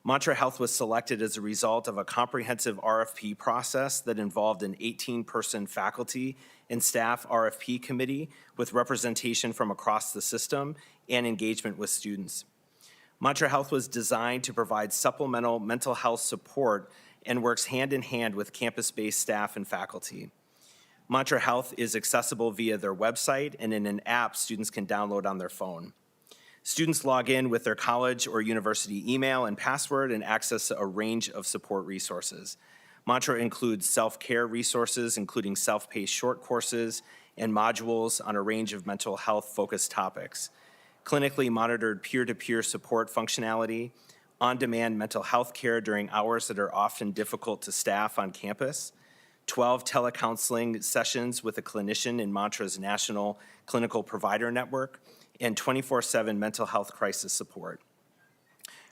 Mantra Health was selected as a result of a comprehensive RFP process that involved an 18-person faculty and staff RFP committee with representation from across the system and engagement with students. Mantra Health was designed to provide supplemental mental health support and works hand in hand with campus-based staff and faculty. Mantra Health is accessible via their website and in an app students can download on their phone. Students log in with their college or university email and password and access a range of support resources. Mantra includes self-care resources, including self-paced short courses and modules on a range of mental health-focused topics, clinically monitored peer-to-peer support functionality, on-demand mental health care during hours that are often difficult to staff on campus, 12 telecounseling sessions with a clinician in Mantra's national clinical provider network, and 24/7 mental health crisis support.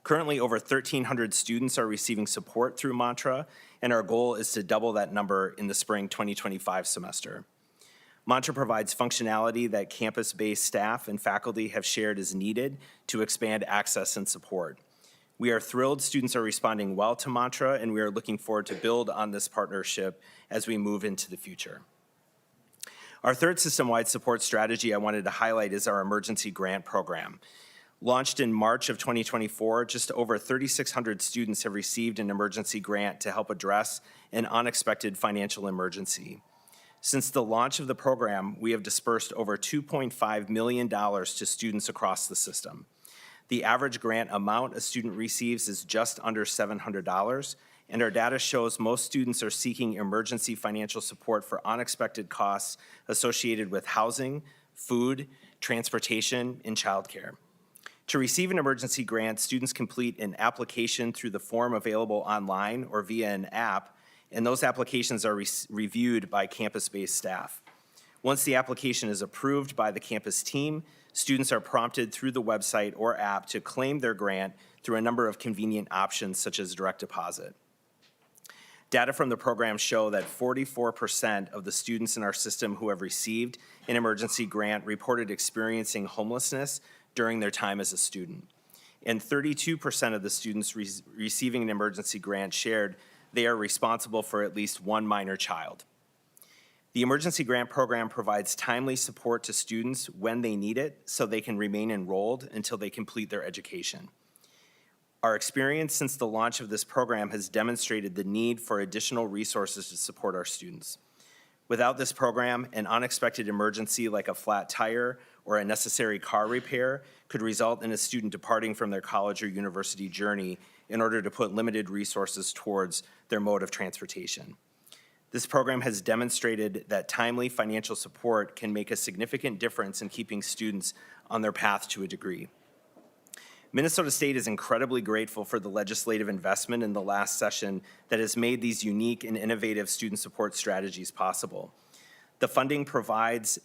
Currently, over 1,300 students are receiving support through Mantra, and our goal is to double that number in the spring 2025 semester. Mantra provides functionality that campus-based staff and faculty have shared is needed to expand access and support. We are thrilled students are responding well to Mantra, and we are looking forward to build on this partnership as we move into the future. Our third system-wide support strategy I wanted to highlight is our emergency grant program. Launched in March of 2024, just over 3,600 students have received an emergency grant to help address an unexpected financial emergency. Since the launch of the program, we have dispersed over $2.5 million to students across the system. The average grant amount a student receives is just under $700, and our data shows most students are seeking emergency financial support for unexpected costs associated with housing, food, transportation, and childcare. To receive an emergency grant, students complete an application through the form available online or via an app, and those applications are reviewed by campus-based staff. Once the application is approved by the campus team, students are prompted through the website or app to claim their grant through a number of convenient options such as direct deposit. Data from the program show that 44% of the students in our system who have received an emergency grant reported experiencing homelessness during their time as a student. And 32% of the students receiving an emergency grant shared they are responsible for at least one minor child. The emergency grant program provides timely support to students when they need it so they can remain enrolled until they complete their education. Our experience since the launch of this program has demonstrated the need for additional resources to support our students. Without this program, an unexpected emergency like a flat tire or a necessary car repair could result in a student departing from their college or university journey in order to put limited resources towards their mode of transportation. This program has demonstrated that timely financial support can make a significant difference in keeping students on their path to a degree. Minnesota State is incredibly grateful for the legislative investment in the last session that has made these unique and innovative student support strategies possible. The funding provided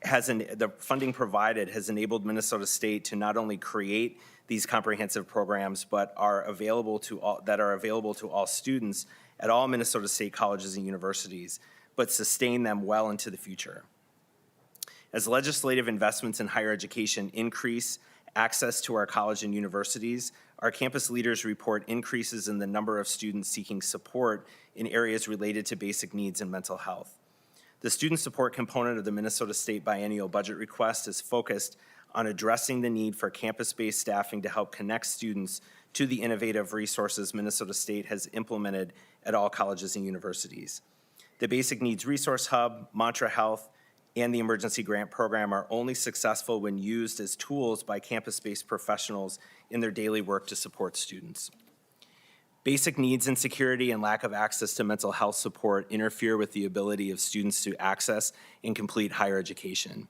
has enabled Minnesota State to not only create these comprehensive programs, but are available to all students at all Minnesota State colleges and universities, but sustain them well into the future. As legislative investments in higher education increase access to our college and universities, our campus leaders report increases in the number of students seeking support in areas related to basic needs and mental health. The student support component of the Minnesota State biennial budget request is focused on addressing the need for campus-based staffing to help connect students to the innovative resources Minnesota State has implemented at all colleges and universities. The Basic Needs Resource Hub, Mantra Health, and the Emergency Grant Program are only successful when used as tools by campus-based professionals in their daily work to support students. Basic needs insecurity and lack of access to mental health support interfere with the ability of students to access and complete higher education.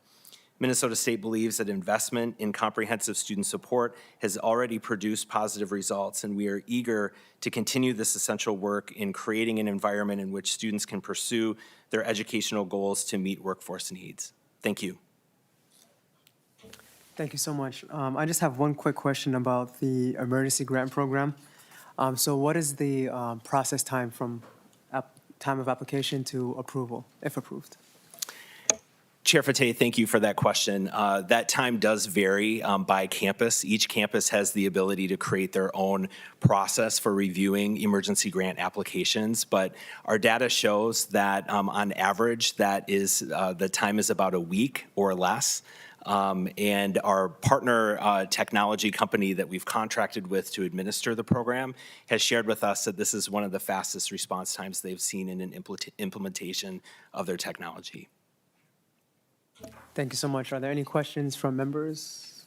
Minnesota State believes that investment in comprehensive student support has already produced positive results, and we are eager to continue this essential work in creating an environment in which students can pursue their educational goals to meet workforce needs. Thank you. Thank you so much. I just have one quick question about the emergency grant program. So what is the process time from time of application to approval, if approved? Chair Fateh, thank you for that question. That time does vary by campus. Each campus has the ability to create their own process for reviewing emergency grant applications, but our data shows that on average, that is the time is about a week or less. And our partner technology company that we've contracted with to administer the program has shared with us that this is one of the fastest response times they've seen in an implementation of their technology. Thank you so much. Are there any questions from members?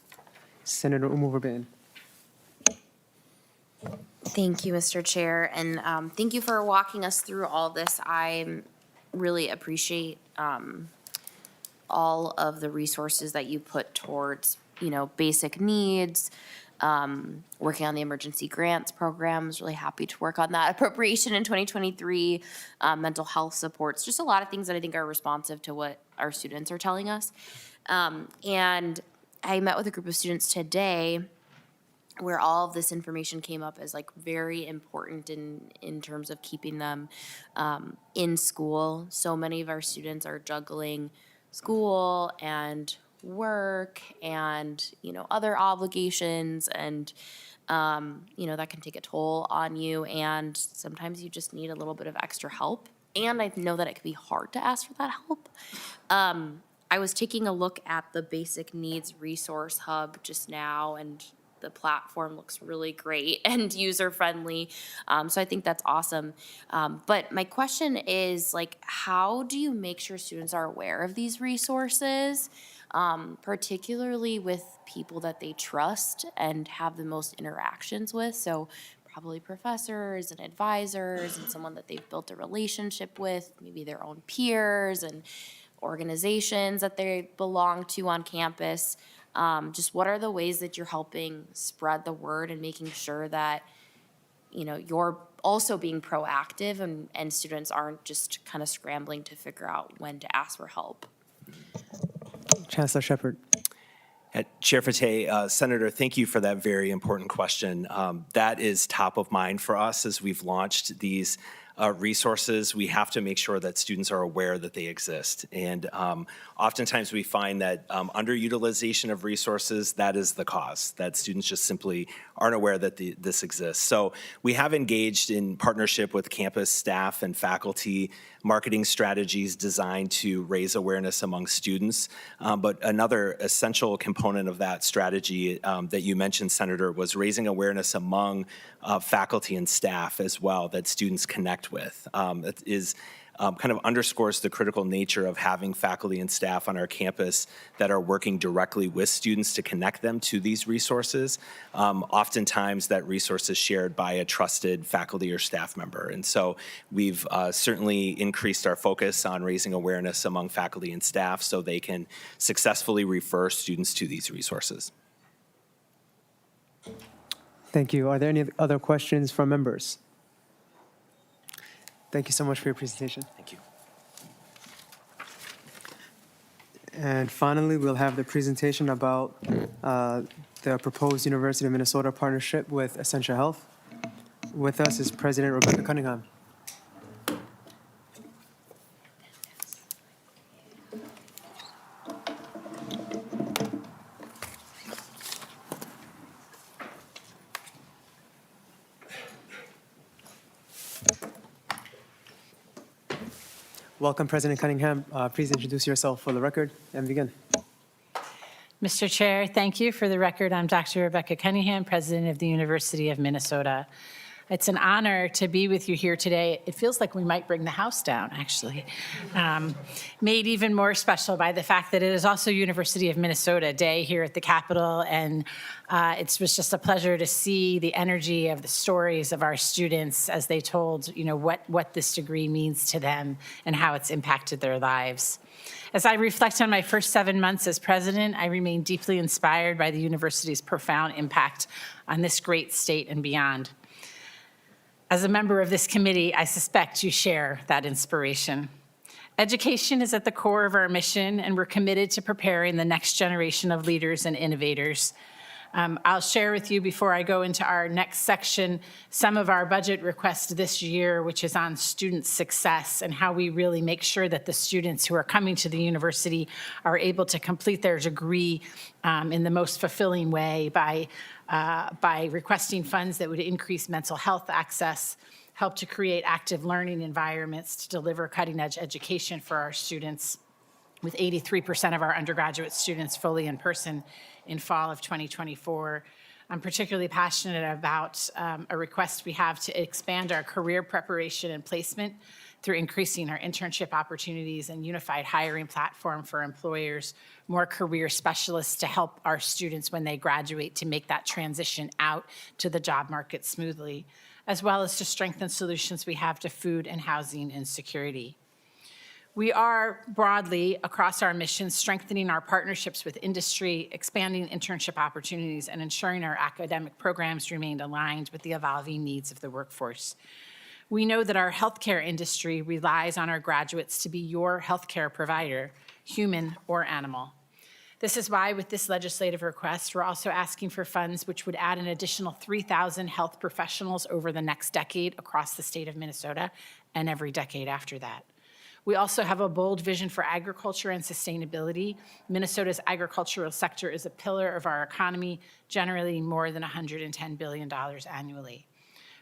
Senator Oumou Verbeten. Thank you, Mr. Chair, and thank you for walking us through all this. I really appreciate all of the resources that you put towards, basic needs, working on the emergency grants program. I was really happy to work on that appropriation in 2023, mental health supports, just a lot of things that I think are responsive to what our students are telling us. And I met with a group of students today where all of this information came up as very important in terms of keeping them in school. So many of our students are juggling school and work and other obligations, and that can take a toll on you, and sometimes you just need a little bit of extra help, and I know that it can be hard to ask for that help. I was taking a look at the Basic Needs Resource Hub just now, and the platform looks really great and user-friendly, so I think that's awesome. But my question is, how do you make sure students are aware of these resources, particularly with people that they trust and have the most interactions with? So probably professors and advisors and someone that they've built a relationship with, maybe their own peers and organizations that they belong to on campus. Just what are the ways that you're helping spread the word and making sure that, you know, you're also being proactive and students aren't just kind of scrambling to figure out when to ask for help? Chancellor Shepard. Chair Fateh, Senator, thank you for that very important question. That is top of mind for us as we've launched these resources. We have to make sure that students are aware that they exist. And oftentimes we find that underutilization of resources, that is the cause, that students just simply aren't aware that this exists. So we have engaged in partnership with campus staff and faculty, marketing strategies designed to raise awareness among students. But another essential component of that strategy that you mentioned, Senator, was raising awareness among faculty and staff as well that students connect with. It is kind of underscores the critical nature of having faculty and staff on our campus that are working directly with students to connect them to these resources. Oftentimes that resource is shared by a trusted faculty or staff member. And so we've certainly increased our focus on raising awareness among faculty and staff so they can successfully refer students to these resources. Thank you. Are there any other questions from members? Thank you so much for your presentation. Thank you. And finally, we'll have the presentation about the proposed University of Minnesota partnership with Essentia Health. With us is President Rebecca Cunningham. Welcome, President Cunningham. Please introduce yourself for the record and begin. Mr. Chair, thank you. For the record, I'm Dr. Rebecca Cunningham, President of the University of Minnesota. It's an honor to be with you here today. It feels like we might bring the house down, actually. Made even more special by the fact that it is also University of Minnesota Day here at the Capitol, and it was just a pleasure to see the energy of the stories of our students as they told, you know, what this degree means to them and how it's impacted their lives. As I reflect on my first 7 months as president, I remain deeply inspired by the university's profound impact on this great state and beyond. As a member of this committee, I suspect you share that inspiration. Education is at the core of our mission, and we're committed to preparing the next generation of leaders and innovators. I'll share with you before I go into our next section some of our budget requests this year, which is on student success and how we really make sure that the students who are coming to the university are able to complete their degree in the most fulfilling way by requesting funds that would increase mental health access, help to create active learning environments to deliver cutting-edge education for our students, with 83% of our undergraduate students fully in person in fall of 2024. I'm particularly passionate about a request we have to expand our career preparation and placement through increasing our internship opportunities and unified hiring platform for employers, more career specialists to help our students when they graduate to make that transition out to the job market smoothly, as well as to strengthen solutions we have to food and housing insecurity. We are broadly across our mission strengthening our partnerships with industry, expanding internship opportunities, and ensuring our academic programs remain aligned with the evolving needs of the workforce. We know that our healthcare industry relies on our graduates to be your healthcare provider, human or animal. This is why with this legislative request, we're also asking for funds which would add an additional 3,000 health professionals over the next decade across the state of Minnesota and every decade after that. We also have a bold vision for agriculture and sustainability. Minnesota's agricultural sector is a pillar of our economy, generating more than $110 billion annually.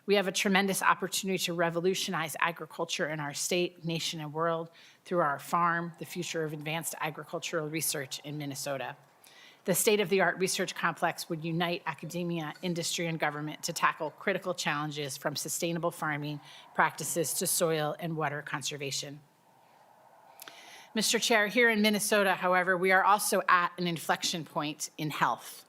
We have a tremendous opportunity to revolutionize agriculture in our state, nation, and world through our farm, the future of advanced agricultural research in Minnesota. The state-of-the-art research complex would unite academia, industry, and government to tackle critical challenges from sustainable farming practices to soil and water conservation. Mr. Chair, here in Minnesota, however, we are also at an inflection point in health.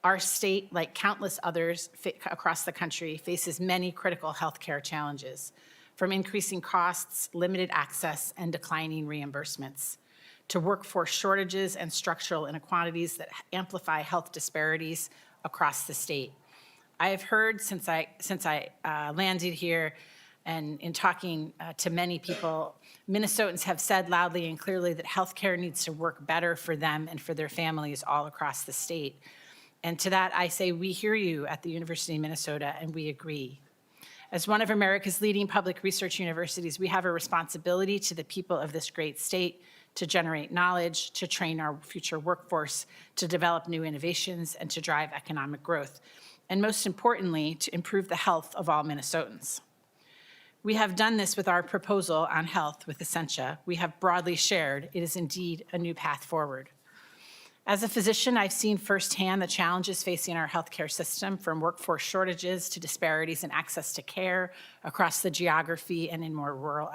Our state, like countless others across the country, faces many critical healthcare challenges, from increasing costs, limited access, and declining reimbursements, to workforce shortages and structural inequalities that amplify health disparities across the state. I have heard since I landed here and in talking to many people, Minnesotans have said loudly and clearly that healthcare needs to work better for them and for their families all across the state. And to that, I say we hear you at the University of Minnesota, and we agree. As one of America's leading public research universities, we have a responsibility to the people of this great state to generate knowledge, to train our future workforce, to develop new innovations, and to drive economic growth, and most importantly, to improve the health of all Minnesotans. We have done this with our proposal on health with Essentia. We have broadly shared it is indeed a new path forward. As a physician, I've seen firsthand the challenges facing our healthcare system, from workforce shortages to disparities in access to care across the geography and in more rural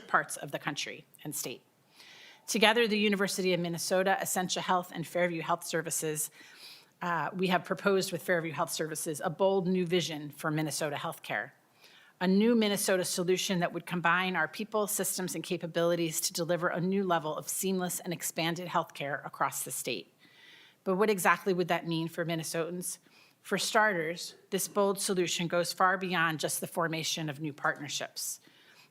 parts of the country and state. Together, the University of Minnesota, Essentia Health, and Fairview Health Services, we have proposed with Fairview Health Services a bold new vision for Minnesota healthcare. A new Minnesota solution that would combine our people, systems, and capabilities to deliver a new level of seamless and expanded healthcare across the state. But what exactly would that mean for Minnesotans? For starters, this bold solution goes far beyond just the formation of new partnerships.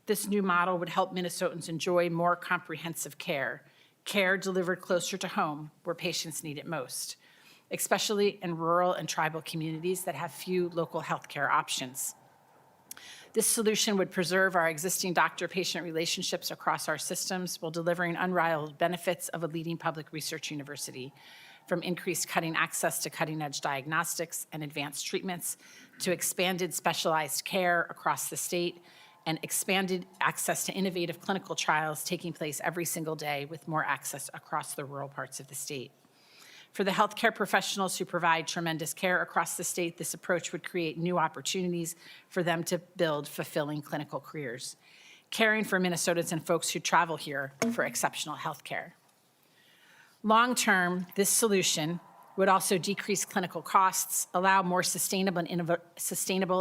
This new model would help Minnesotans enjoy more comprehensive care delivered closer to home where patients need it most, especially in rural and tribal communities that have few local healthcare options. This solution would preserve our existing doctor-patient relationships across our systems while delivering unrivaled benefits of a leading public research university, from increased cutting access to cutting-edge diagnostics and advanced treatments, to expanded specialized care across the state, and expanded access to innovative clinical trials taking place every single day with more access across the rural parts of the state. For the healthcare professionals who provide tremendous care across the state, this approach would create new opportunities for them to build fulfilling clinical careers, caring for Minnesotans and folks who travel here for exceptional healthcare. Long-term, this solution would also decrease clinical costs, allow more sustainable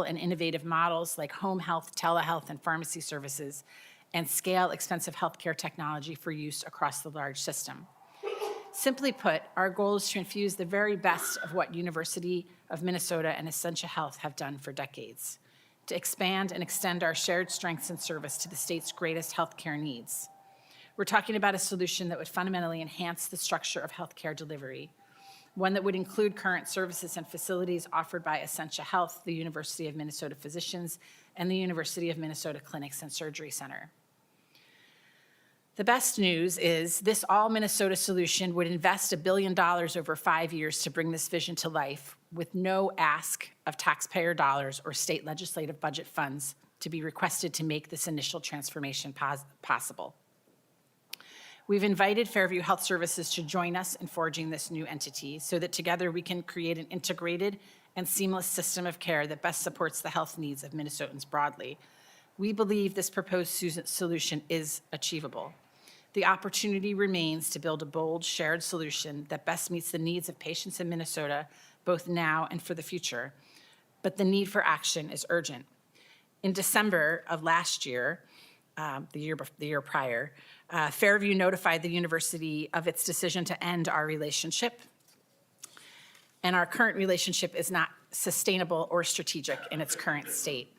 and innovative models like home health, telehealth, and pharmacy services, and scale expensive healthcare technology for use across the large system. Simply put, our goal is to infuse the very best of what University of Minnesota and Essentia Health have done for decades, to expand and extend our shared strengths and service to the state's greatest healthcare needs. We're talking about a solution that would fundamentally enhance the structure of healthcare delivery, one that would include current services and facilities offered by Essentia Health, the University of Minnesota Physicians, and the University of Minnesota Clinics and Surgery Center. The best news is this all-Minnesota solution would invest $1 billion over 5 years to bring this vision to life, with no ask of taxpayer dollars or state legislative budget funds to be requested to make this initial transformation possible. We've invited Fairview Health Services to join us in forging this new entity so that together we can create an integrated and seamless system of care that best supports the health needs of Minnesotans broadly. We believe this proposed solution is achievable. The opportunity remains to build a bold, shared solution that best meets the needs of patients in Minnesota, both now and for the future. But the need for action is urgent. In December of last year, the year prior, Fairview notified the university of its decision to end our relationship. And our current relationship is not sustainable or strategic in its current state.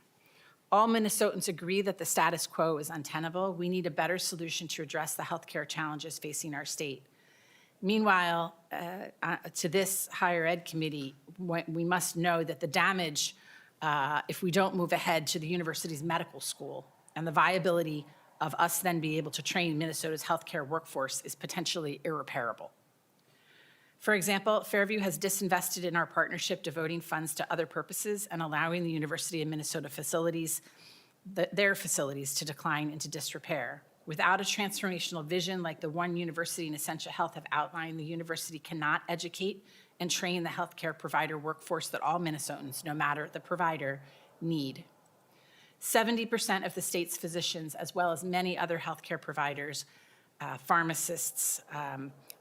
All Minnesotans agree that the status quo is untenable. We need a better solution to address the healthcare challenges facing our state. Meanwhile, to this higher ed committee, we must know that the damage, if we don't move ahead to the university's medical school and the viability of us then being able to train Minnesota's healthcare workforce is potentially irreparable. For example, Fairview has disinvested in our partnership, devoting funds to other purposes and allowing the University of Minnesota facilities, their facilities, to decline into disrepair. Without a transformational vision like the one University and Essentia Health have outlined, the university cannot educate and train the healthcare provider workforce that all Minnesotans, no matter the provider, need. 70% of the state's physicians, as well as many other healthcare providers, pharmacists,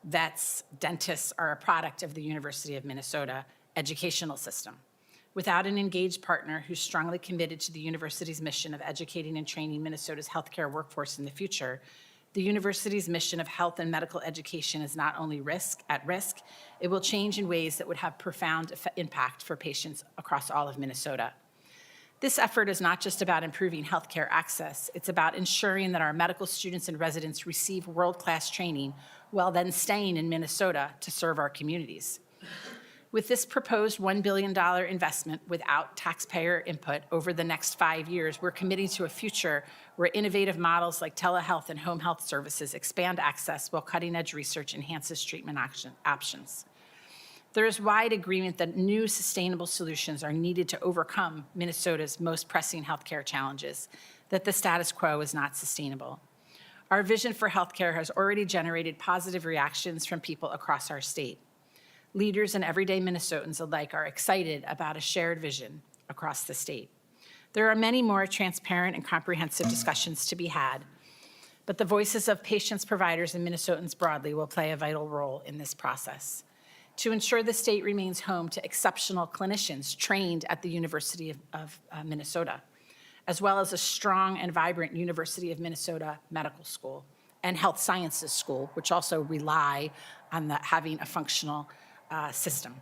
vets, dentists are a product of the University of Minnesota educational system. Without an engaged partner who's strongly committed to the university's mission of educating and training Minnesota's healthcare workforce in the future, the university's mission of health and medical education is not only at risk, it will change in ways that would have profound impact for patients across all of Minnesota. This effort is not just about improving healthcare access, it's about ensuring that our medical students and residents receive world-class training while then staying in Minnesota to serve our communities. With this proposed $1 billion investment without taxpayer input over the next 5 years, we're committing to a future where innovative models like telehealth and home health services expand access while cutting-edge research enhances treatment options. There is wide agreement that new sustainable solutions are needed to overcome Minnesota's most pressing healthcare challenges, that the status quo is not sustainable. Our vision for healthcare has already generated positive reactions from people across our state. Leaders and everyday Minnesotans alike are excited about a shared vision across the state. There are many more transparent and comprehensive discussions to be had, but the voices of patients, providers, and Minnesotans broadly will play a vital role in this process. To ensure the state remains home to exceptional clinicians trained at the University of Minnesota, as well as a strong and vibrant University of Minnesota Medical School and Health Sciences School, which also rely on having a functional system.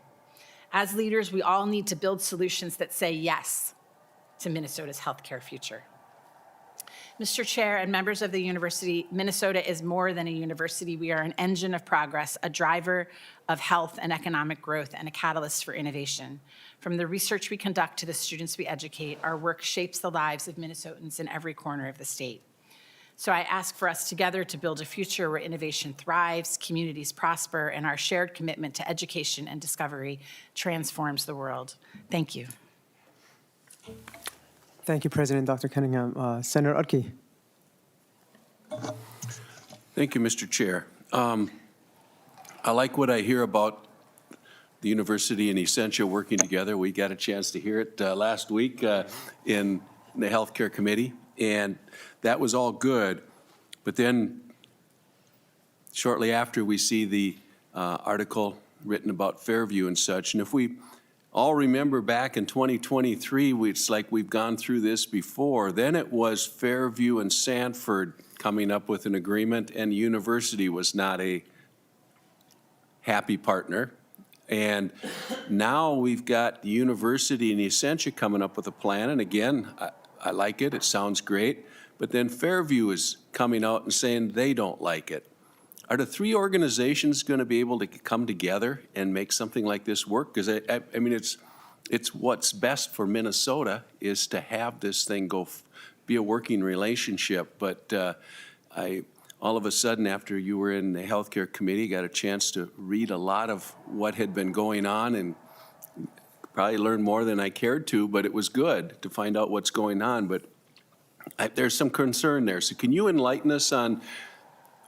As leaders, we all need to build solutions that say yes to Minnesota's healthcare future. Mr. Chair and members of the university, Minnesota is more than a university. We are an engine of progress, a driver of health and economic growth, and a catalyst for innovation. From the research we conduct to the students we educate, our work shapes the lives of Minnesotans in every corner of the state. So I ask for us together to build a future where innovation thrives, communities prosper, and our shared commitment to education and discovery transforms the world. Thank you. Thank you, President Dr. Cunningham. Senator Utke. Thank you, Mr. Chair. I like what I hear about the university and Essentia working together. We got a chance to hear it last week in the Healthcare Committee, and that was all good. But then shortly after, we see the article written about Fairview and such. And if we all remember back in 2023, it's like we've gone through this before. Then it was Fairview and Sanford coming up with an agreement, and the university was not a happy partner. And now we've got the university and Essentia coming up with a plan. And again, I like it. It sounds great. But then Fairview is coming out and saying they don't like it. Are the three organizations going to be able to come together and make something like this work? Because I mean, it's what's best for Minnesota is to have this thing be a working relationship. But all of a sudden, after you were in the Healthcare Committee, got a chance to read a lot of what had been going on and probably learned more than I cared to, but it was good to find out what's going on. But there's some concern there. So can you enlighten us on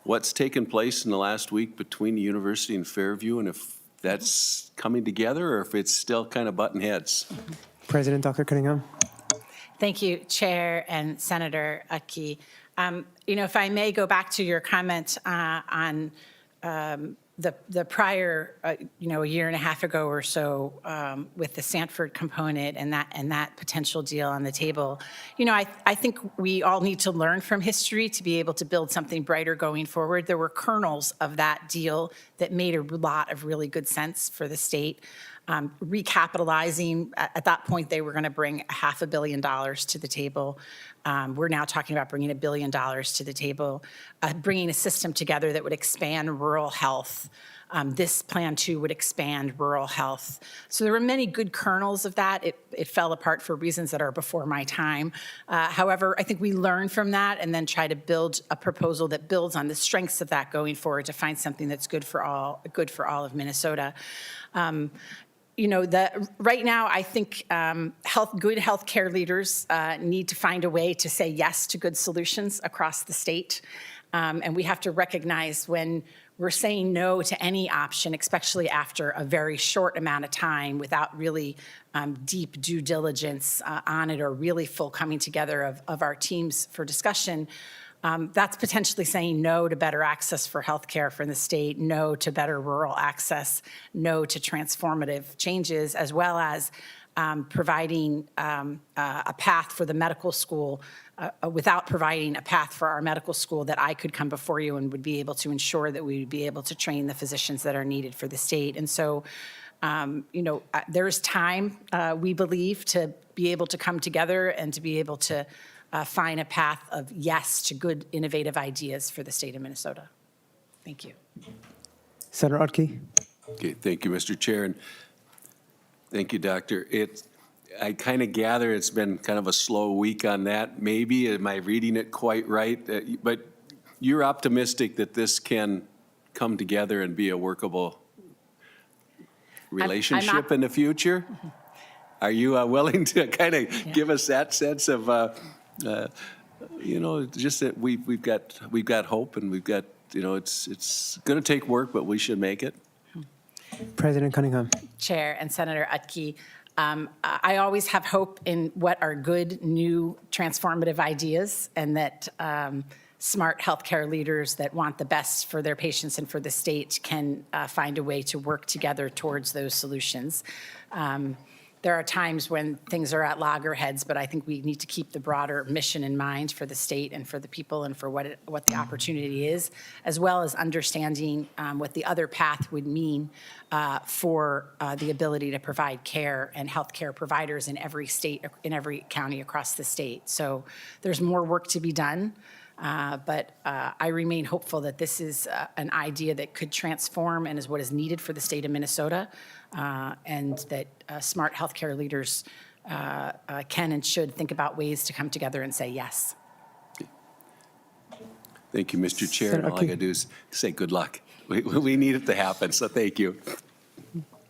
what's taken place in the last week between the university and Fairview, and if that's coming together or if it's still kind of butting heads? President Dr. Cunningham. Thank you, Chair and Senator Utke. If I may go back to your comment on the prior, a year and a half ago or so with the Sanford component and that potential deal on the table. I think we all need to learn from history to be able to build something brighter going forward. There were kernels of that deal that made a lot of really good sense for the state. Recapitalizing, at that point, they were going to bring $500 million to the table. We're now talking about bringing $1 billion to the table, bringing a system together that would expand rural health. This plan, too, would expand rural health. So there were many good kernels of that. It fell apart for reasons that are before my time. However, I think we learn from that and then try to build a proposal that builds on the strengths of that going forward to find something that's good for all of Minnesota. Right now, I think good healthcare leaders need to find a way to say yes to good solutions across the state. And we have to recognize when we're saying no to any option, especially after a very short amount of time without really deep due diligence on it or really full coming together of our teams for discussion, That's potentially saying no to better access for healthcare for the state, no to better rural access, no to transformative changes, as well as providing a path for the medical school without providing a path for our medical school that I could come before you and would be able to ensure that we would be able to train the physicians that are needed for the state. And so, there's time, we believe, to be able to come together and to be able to find a path of yes to good, innovative ideas for the state of Minnesota. Thank you. Senator Utke. Okay, thank you, Mr. Chair, and thank you, Doctor. I kind of gather it's been kind of a slow week on that. Maybe, am I reading it quite right? But you're optimistic that this can come together and be a workable relationship in the future? Are you willing to kind of give us that sense of, just that we've got hope and we've got, it's going to take work, but we should make it? President Cunningham. Chair and Senator Utke, I always have hope in what are good, new, transformative ideas, and that smart healthcare leaders that want the best for their patients and for the state can find a way to work together towards those solutions. There are times when things are at loggerheads, but I think we need to keep the broader mission in mind for the state and for the people and for what the opportunity is, as well as understanding what the other path would mean for the ability to provide care and healthcare providers in every state, in every county across the state. So there's more work to be done. But I remain hopeful that this is an idea that could transform and is what is needed for the state of Minnesota, and that smart healthcare leaders can and should think about ways to come together and say yes. Thank you, Mr. Chair. And all I got to do is say good luck. We need it to happen, so thank you.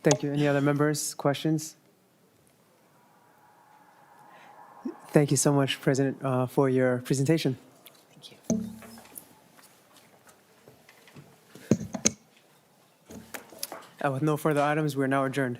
Thank you. Any other members, questions? Thank you so much, President, for your presentation. Thank you. With no further items, we are now adjourned.